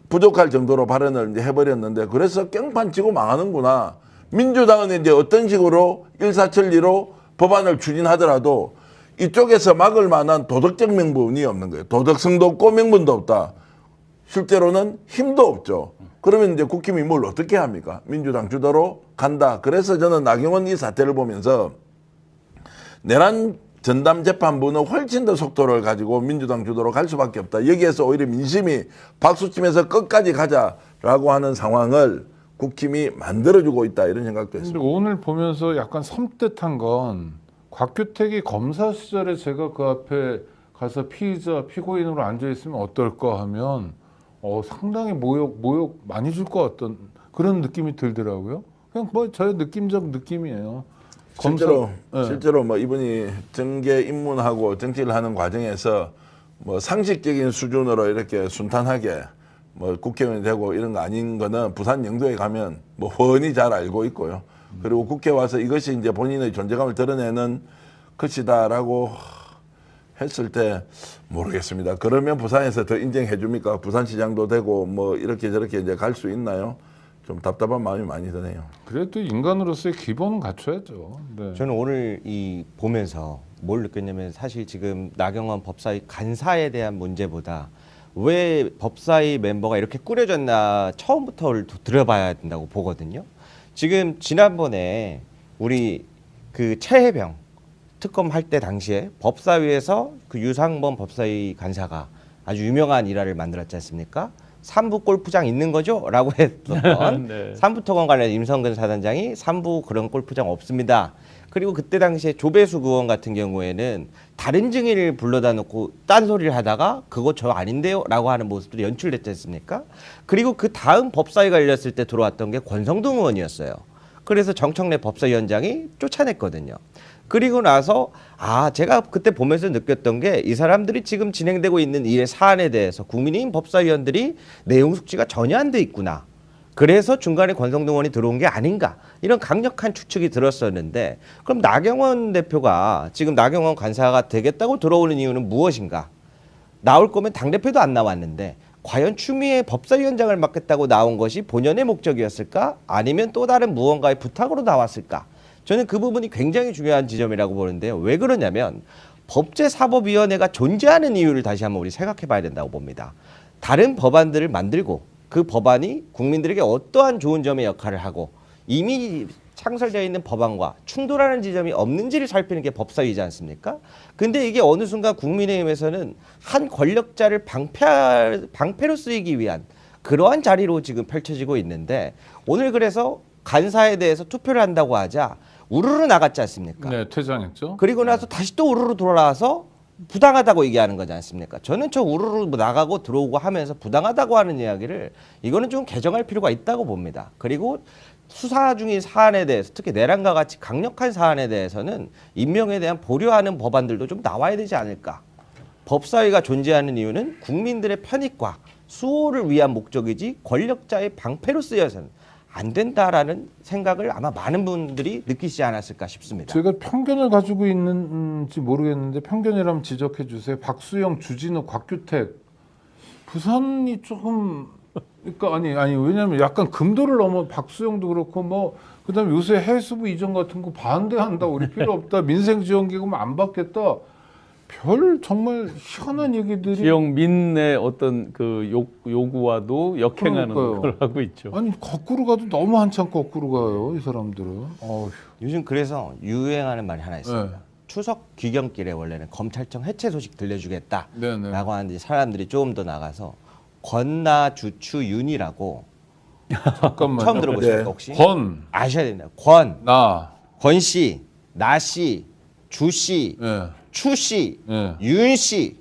부족할 정도로 발언을 이제 해버렸는데 그래서 깽판 치고 망하는구나. 민주당은 이제 어떤 식으로 일사천리로 법안을 추진하더라도 이쪽에서 막을 만한 도덕적 명분이 없는 거예요. 도덕성도 없고 명분도 없다. 실제로는 힘도 없죠. 그러면 이제 국힘이 뭘 어떻게 합니까? 민주당 주도로 간다. 그래서 저는 나경원 이 사태를 보면서 내란 전담 재판부는 훨씬 더 속도를 가지고 민주당 주도로 갈 수밖에 없다. 여기에서 오히려 민심이 박수치면서 끝까지 가자라고 하는 상황을 국힘이 만들어주고 있다. 이런 생각도 했습니다. 근데 오늘 보면서 약간 섬뜩한 건 곽규택이 검사 시절에 제가 그 앞에 가서 피의자, 피고인으로 앉아 있으면 어떨까 하면 상당히 모욕 많이 줄 것 같던 그런 느낌이 들더라고요. 그냥 뭐 저의 느낌적 느낌이에요. 실제로 뭐 이분이 정계 입문하고 정치를 하는 과정에서 뭐 상식적인 수준으로 이렇게 순탄하게 뭐 국회의원이 되고 이런 거 아닌 거는 부산 영도에 가면 뭐 훤히 잘 알고 있고요. 그리고 국회 와서 이것이 이제 본인의 존재감을 드러내는 것이다라고 했을 때 모르겠습니다. 그러면 부산에서 더 인정해 줍니까? 부산시장도 되고 뭐 이렇게 저렇게 이제 갈 수 있나요? 좀 답답한 마음이 많이 드네요. 그래도 인간으로서의 기본은 갖춰야죠. 네. 저는 오늘 보면서 뭘 느꼈냐면 사실 지금 나경원 법사위 간사에 대한 문제보다 왜 법사위 멤버가 이렇게 꾸려졌나 처음부터 들어봐야 된다고 보거든요. 지금 지난번에 우리 그 최혜병 특검 할 때 당시에 법사위에서 그 유상범 법사위 간사가 아주 유명한 일화를 만들었지 않습니까? 삼부 골프장 있는 거죠? 라고 했던 네. 삼부특검 관련 임성근 사단장이 삼부 그런 골프장 없습니다. 그리고 그때 당시에 조배수 의원 같은 경우에는 다른 증인을 불러다 놓고 딴소리를 하다가 그거 저 아닌데요? 라고 하는 모습들이 연출됐지 않습니까? 그리고 그 다음 법사위가 열렸을 때 들어왔던 게 권성동 의원이었어요. 그래서 정청래 법사위원장이 쫓아냈거든요. 그리고 나서 제가 그때 보면서 느꼈던 게 이 사람들이 지금 진행되고 있는 일의 사안에 대해서 국민의힘 법사위원들이 내용 숙지가 전혀 안 돼 있구나. 그래서 중간에 권성동 의원이 들어온 게 아닌가 이런 강력한 추측이 들었었는데 그럼 나경원 대표가 지금 나경원 간사가 되겠다고 들어오는 이유는 무엇인가? 나올 거면 당대표도 안 나왔는데 과연 추미애 법사위원장을 맡겠다고 나온 것이 본연의 목적이었을까? 아니면 또 다른 무언가의 부탁으로 나왔을까? 저는 그 부분이 굉장히 중요한 지점이라고 보는데요. 왜 그러냐면 법제사법위원회가 존재하는 이유를 다시 한번 우리 생각해 봐야 된다고 봅니다. 다른 법안들을 만들고 그 법안이 국민들에게 어떠한 좋은 점의 역할을 하고 이미 창설되어 있는 법안과 충돌하는 지점이 없는지를 살피는 게 법사위지 않습니까? 근데 이게 어느 순간 국민의힘에서는 한 권력자를 방패로 쓰이기 위한 그러한 자리로 지금 펼쳐지고 있는데 오늘 그래서 간사에 대해서 투표를 한다고 하자 우르르 나갔지 않습니까? 네, 퇴장했죠. 그리고 나서 다시 또 우르르 돌아와서 부당하다고 얘기하는 거지 않습니까? 저는 저 우르르 나가고 들어오고 하면서 부당하다고 하는 이야기를 이거는 좀 개정할 필요가 있다고 봅니다. 그리고 수사 중인 사안에 대해서 특히 내란과 같이 강력한 사안에 대해서는 임명에 대한 보류하는 법안들도 좀 나와야 되지 않을까. 법사위가 존재하는 이유는 국민들의 편익과 수호를 위한 목적이지 권력자의 방패로 쓰여서는 안 된다라는 생각을 아마 많은 분들이 느끼지 않았을까 싶습니다. 제가 편견을 가지고 있는지 모르겠는데 편견이라면 지적해 주세요. 박수영, 주진우, 곽규택 부산이 조금 그러니까 아니 왜냐하면 약간 금도를 넘어 박수영도 그렇고 뭐 그다음에 요새 해수부 이전 같은 거 반대한다 우리 필요 없다 민생지원기금 안 받겠다 별 정말 희한한 얘기들이 지역 민의 어떤 그 요구와도 역행하는 그러니까요. 걸 하고 있죠. 아니 거꾸로 가도 너무 한참 거꾸로 가요 이 사람들은. 어휴. 요즘 그래서 유행하는 말이 하나 있습니다. 네. 추석 귀경길에 원래는 검찰청 해체 소식 들려주겠다라고 네네. 하는데 사람들이 조금 더 나가서 권나주추윤이라고 잠깐만요. 처음 들어보셨어요 네. 혹시? 권, 아셔야 됩니다. 나, 권씨, 나씨, 주씨, 예, 추씨, 예. 윤씨.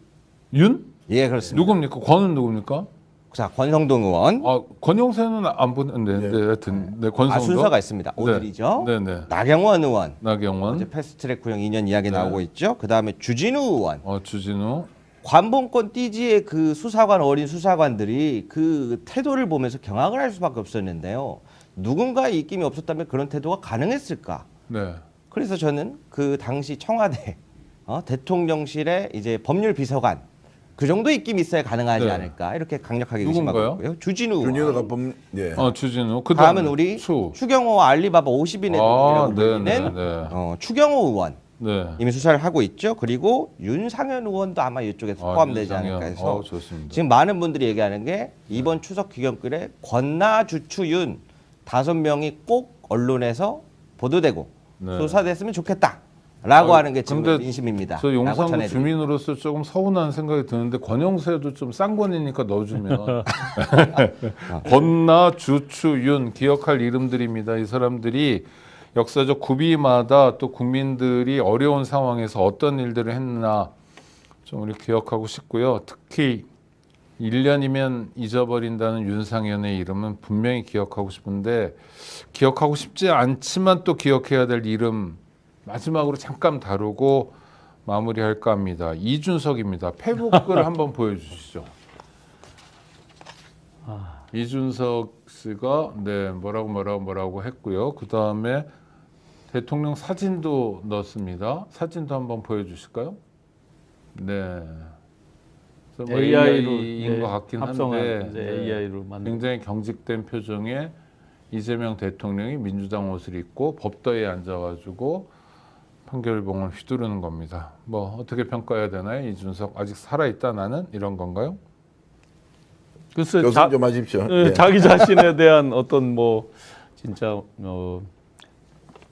윤? 예, 그렇습니다. 누굽니까? 권은 누굽니까? 자, 권성동 의원. 아 권영세는 안 보는데 네, 하여튼 네, 권성도. 순서가 있습니다. 오늘이죠. 네네. 나경원 의원. 나경원. 어제 패스트트랙 구형 2년 이야기 네. 나오고 있죠. 그다음에 주진우 의원. 주진우. 관본권 띠지의 그 수사관 어린 수사관들이 그 태도를 보면서 경악을 할 수밖에 없었는데요. 누군가의 입김이 없었다면 그런 태도가 가능했을까? 네. 그래서 저는 그 당시 청와대 대통령실의 이제 법률 비서관 그 정도 입김이 있어야 가능하지 네. 않을까 이렇게 강력하게 누군가요? 의심하고 있고요. 주진우 의원. 윤여가 법 예. 주진우. 그 다음은 우리 추경호와 알리바바 50인의 돈이라고 불리는 네. 추경호 의원. 네. 이미 수사를 하고 있죠. 그리고 윤상현 의원도 아마 이쪽에 포함되지 윤상현. 않을까 해서 좋습니다. 지금 많은 분들이 얘기하는 게 이번 추석 귀경길에 권나주추윤 5명이 꼭 언론에서 보도되고 네. 조사됐으면 좋겠다라고 하는 게 지금 근데 민심입니다. 저 라고 용산구 전해드립니다. 주민으로서 조금 서운한 생각이 드는데 권영세도 좀 쌍권이니까 넣어주면 권나 주추윤 기억할 이름들입니다. 이 사람들이 역사적 구비마다 또 국민들이 어려운 상황에서 어떤 일들을 했나 좀 우리 기억하고 싶고요. 특히 1년이면 잊어버린다는 윤상현의 이름은 분명히 기억하고 싶은데 기억하고 싶지 않지만 또 기억해야 될 이름 마지막으로 잠깐 다루고 마무리할까 합니다. 이준석입니다. 페북을 한번 보여주시죠. 이준석 씨가 네 뭐라고 했고요. 그 다음에 대통령 사진도 넣었습니다. 사진도 한번 보여주실까요? 네. 뭐 AI인 것 같긴 한데 이제 AI로 만든 굉장히 경직된 표정에 이재명 대통령이 민주당 옷을 입고 법더위에 앉아가지고 판결봉을 휘두르는 겁니다. 뭐 어떻게 평가해야 되나요? 이준석 아직 살아있다 나는 이런 건가요? 글쎄 교수 좀 하십시오. 예. 자기 자신에 대한 어떤 뭐 진짜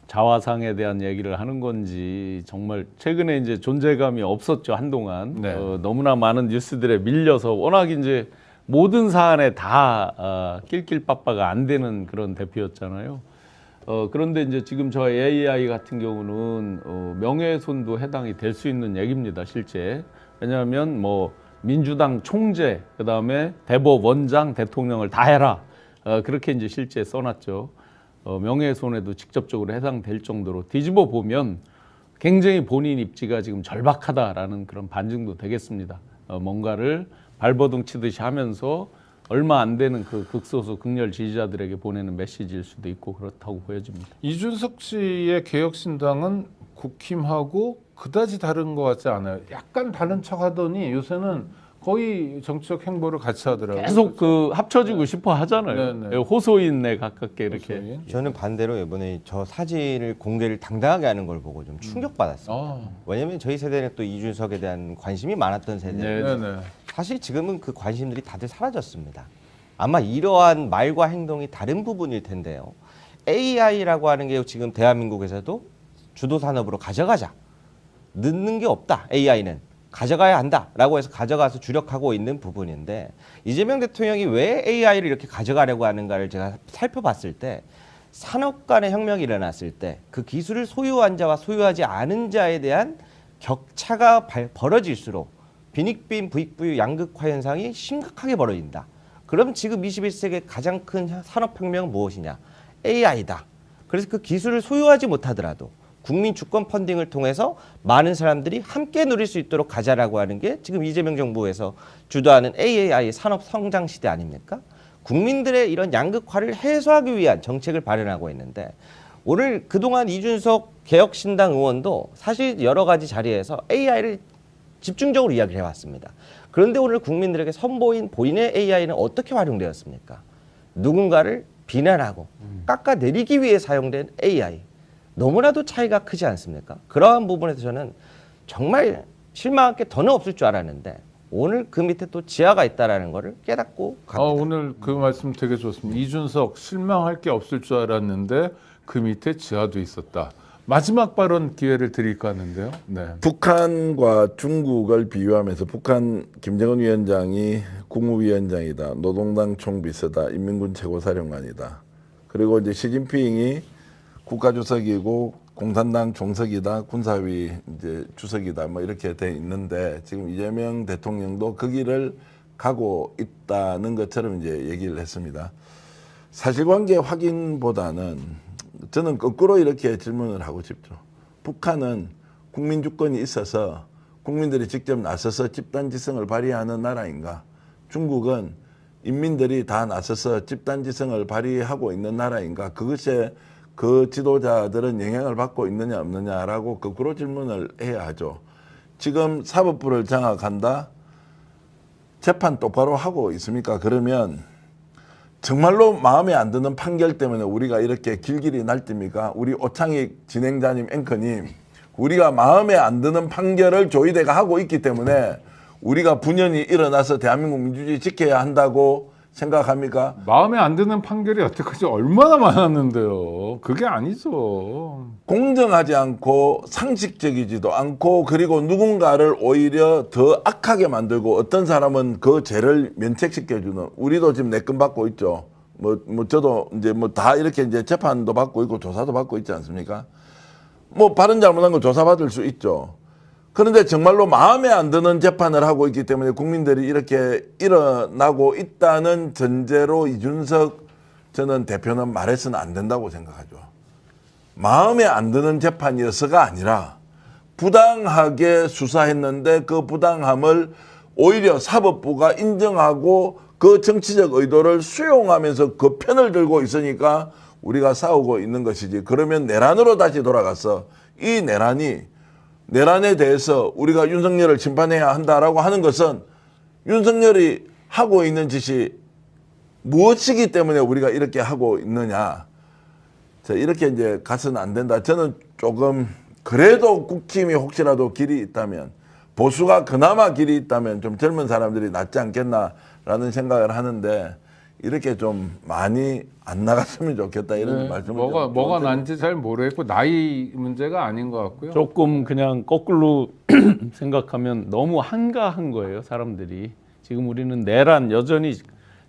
자화상에 대한 얘기를 하는 건지 정말 최근에 이제 존재감이 없었죠 한동안. 네. 너무나 많은 뉴스들에 밀려서 워낙 이제 모든 사안에 다 낄낄빠빠가 안 되는 그런 대표였잖아요. 그런데 이제 지금 저 AI 같은 경우는 명예훼손도 해당이 될 수 있는 얘기입니다 실제. 왜냐하면 뭐 민주당 총재 그다음에 대법원장 대통령을 다 해라 그렇게 이제 실제 써놨죠. 명예훼손에도 직접적으로 해당될 정도로 뒤집어 보면 굉장히 본인 입지가 지금 절박하다라는 그런 반증도 되겠습니다. 뭔가를 발버둥 치듯이 하면서 얼마 안 되는 그 극소수 극렬 지지자들에게 보내는 메시지일 수도 있고 그렇다고 보여집니다. 이준석 씨의 개혁신당은 국힘하고 그다지 다른 것 같지 않아요. 약간 다른 척하더니 요새는 거의 정치적 행보를 같이 하더라고요. 계속 그 합쳐지고 싶어 하잖아요. 네. 호소인에 가깝게 이렇게. 호소인. 저는 반대로 이번에 저 사진을 공개를 당당하게 하는 걸 보고 좀 충격받았어요. 왜냐하면 저희 세대는 또 이준석에 대한 관심이 많았던 세대인데 네네. 사실 지금은 그 관심들이 다들 사라졌습니다. 아마 이러한 말과 행동이 다른 부분일 텐데요. AI라고 하는 게 지금 대한민국에서도 주도 산업으로 가져가자. 늦는 게 없다. AI는. 가져가야 한다라고 해서 가져가서 주력하고 있는 부분인데 이재명 대통령이 왜 AI를 이렇게 가져가려고 하는가를 제가 살펴봤을 때 산업 간의 혁명이 일어났을 때 그 기술을 소유한 자와 소유하지 않은 자에 대한 격차가 벌어질수록 빈익빈 부익부유 양극화 현상이 심각하게 벌어진다. 그럼 지금 21세기의 가장 큰 산업혁명은 무엇이냐? AI다. 그래서 그 기술을 소유하지 못하더라도 국민 주권 펀딩을 통해서 많은 사람들이 함께 누릴 수 있도록 가자라고 하는 게 지금 이재명 정부에서 주도하는 AI 산업 성장 시대 아닙니까? 국민들의 이런 양극화를 해소하기 위한 정책을 발현하고 있는데 오늘 그동안 이준석 개혁신당 의원도 사실 여러 가지 자리에서 AI를 집중적으로 이야기를 해왔습니다. 그런데 오늘 국민들에게 선보인 본인의 AI는 어떻게 활용되었습니까? 누군가를 비난하고 깎아내리기 위해 사용된 AI. 너무나도 차이가 크지 않습니까? 그러한 부분에서 저는 정말 실망할 게 더는 없을 줄 알았는데 오늘 그 밑에 또 지하가 있다는 것을 깨닫고 갑니다. 오늘 그 말씀 되게 좋습니다. 이준석 실망할 게 없을 줄 알았는데 그 밑에 지하도 있었다. 마지막 발언 기회를 드릴까 하는데요. 네. 북한과 중국을 비유하면서 북한 김정은 위원장이 국무위원장이다. 노동당 총비서다. 인민군 최고사령관이다. 그리고 이제 시진핑이 국가주석이고 공산당 총석이다. 군사위 이제 주석이다. 뭐 이렇게 돼 있는데 지금 이재명 대통령도 그 길을 가고 있다는 것처럼 이제 얘기를 했습니다. 사실관계 확인보다는 저는 거꾸로 이렇게 질문을 하고 싶죠. 북한은 국민 주권이 있어서 국민들이 직접 나서서 집단지성을 발휘하는 나라인가? 중국은 인민들이 다 나서서 집단지성을 발휘하고 있는 나라인가? 그것에 그 지도자들은 영향을 받고 있느냐 없느냐라고 거꾸로 질문을 해야 하죠. 지금 사법부를 장악한다? 재판 똑바로 하고 있습니까? 그러면 정말로 마음에 안 드는 판결 때문에 우리가 이렇게 길길이 날뛰니까 우리 오창익 진행자님, 앵커님, 우리가 마음에 안 드는 판결을 조희대가 하고 있기 때문에 우리가 분연히 일어나서 대한민국 민주주의 지켜야 한다고 생각합니까? 마음에 안 드는 판결이 여태까지 얼마나 많았는데요. 그게 아니죠. 공정하지 않고 상식적이지도 않고 그리고 누군가를 오히려 더 악하게 만들고 어떤 사람은 그 죄를 면책시켜주는 우리도 지금 내건 받고 있죠. 뭐 저도 이제 뭐 다 이렇게 이제 재판도 받고 있고 조사도 받고 있지 않습니까? 뭐 바른 잘못한 거 조사받을 수 있죠. 그런데 정말로 마음에 안 드는 재판을 하고 있기 때문에 국민들이 이렇게 일어나고 있다는 전제로 이준석 저는 대표는 말해서는 안 된다고 생각하죠. 마음에 안 드는 재판이어서가 아니라 부당하게 수사했는데 그 부당함을 오히려 사법부가 인정하고 그 정치적 의도를 수용하면서 그 편을 들고 있으니까 우리가 싸우고 있는 것이지. 그러면 내란으로 다시 돌아가서 이 내란에 대해서 우리가 윤석열을 심판해야 한다라고 하는 것은 윤석열이 하고 있는 짓이 무엇이기 때문에 우리가 이렇게 하고 있느냐. 자, 이렇게 이제 가서는 안 된다. 저는 조금 그래도 국힘이 혹시라도 길이 있다면 보수가 그나마 길이 있다면 좀 젊은 사람들이 낫지 않겠나라는 생각을 하는데 이렇게 좀 많이 안 나갔으면 좋겠다 이런 말씀을 뭐가 난지 잘 모르겠고 나이 문제가 아닌 것 같고요. 조금 그냥 거꾸로 생각하면 너무 한가한 거예요, 사람들이. 지금 우리는 내란 여전히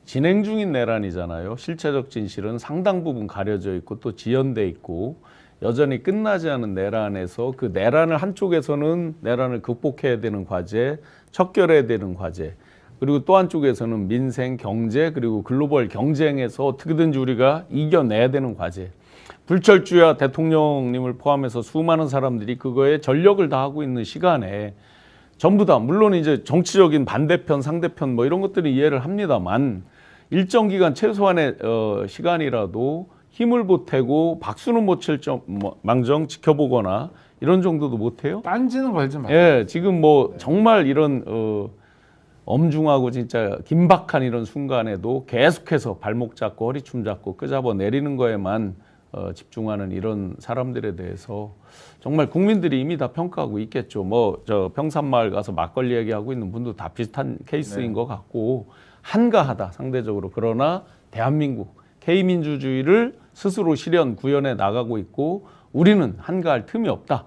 진행 중인 내란이잖아요. 실체적 진실은 상당 부분 가려져 있고 또 지연돼 있고 여전히 끝나지 않은 내란에서 그 내란을 한쪽에서는 내란을 극복해야 되는 과제, 척결해야 되는 과제, 그리고 또 한쪽에서는 민생, 경제, 그리고 글로벌 경쟁에서 어떻게든지 우리가 이겨내야 되는 과제. 불철주야 대통령님을 포함해서 수많은 사람들이 그거에 전력을 다하고 있는 시간에 전부 다 물론 이제 정치적인 반대편, 상대편 뭐 이런 것들은 이해를 합니다만 일정 기간 최소한의 시간이라도 힘을 보태고 박수는 못 칠 망정 지켜보거나 이런 정도도 못해요? 딴지는 걸지 마세요. 예, 지금 뭐 정말 이런 엄중하고 진짜 긴박한 이런 순간에도 계속해서 발목 잡고 허리춤 잡고 끄잡아 내리는 거에만 집중하는 이런 사람들에 대해서 정말 국민들이 이미 다 평가하고 있겠죠. 뭐 저 평산마을 가서 막걸리 얘기하고 있는 분도 다 비슷한 케이스인 것 같고 한가하다 상대적으로. 그러나 대한민국 K민주주의를 스스로 실현 구현해 나가고 있고 우리는 한가할 틈이 없다.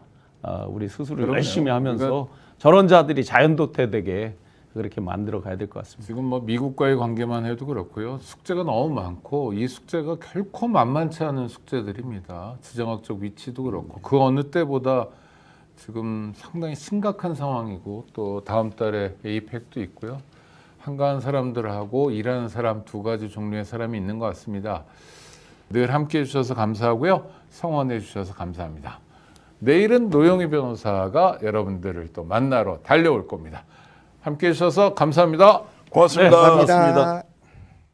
우리 스스로 열심히 하면서 저런 자들이 자연도태되게 그렇게 만들어 가야 될 것 같습니다. 지금 뭐 미국과의 관계만 해도 그렇고요. 숙제가 너무 많고 이 숙제가 결코 만만치 않은 숙제들입니다. 지정학적 위치도 그렇고 그 어느 때보다 지금 상당히 심각한 상황이고 또 다음 달에 에이펙도 있고요. 한가한 사람들하고 일하는 사람 두 가지 종류의 사람이 있는 것 같습니다. 늘 함께해 주셔서 감사하고요. 성원해 주셔서 감사합니다. 내일은 노영희 변호사가 여러분들을 또 만나러 달려올 겁니다. 함께해 주셔서 감사합니다. 고맙습니다. 네, 고맙습니다.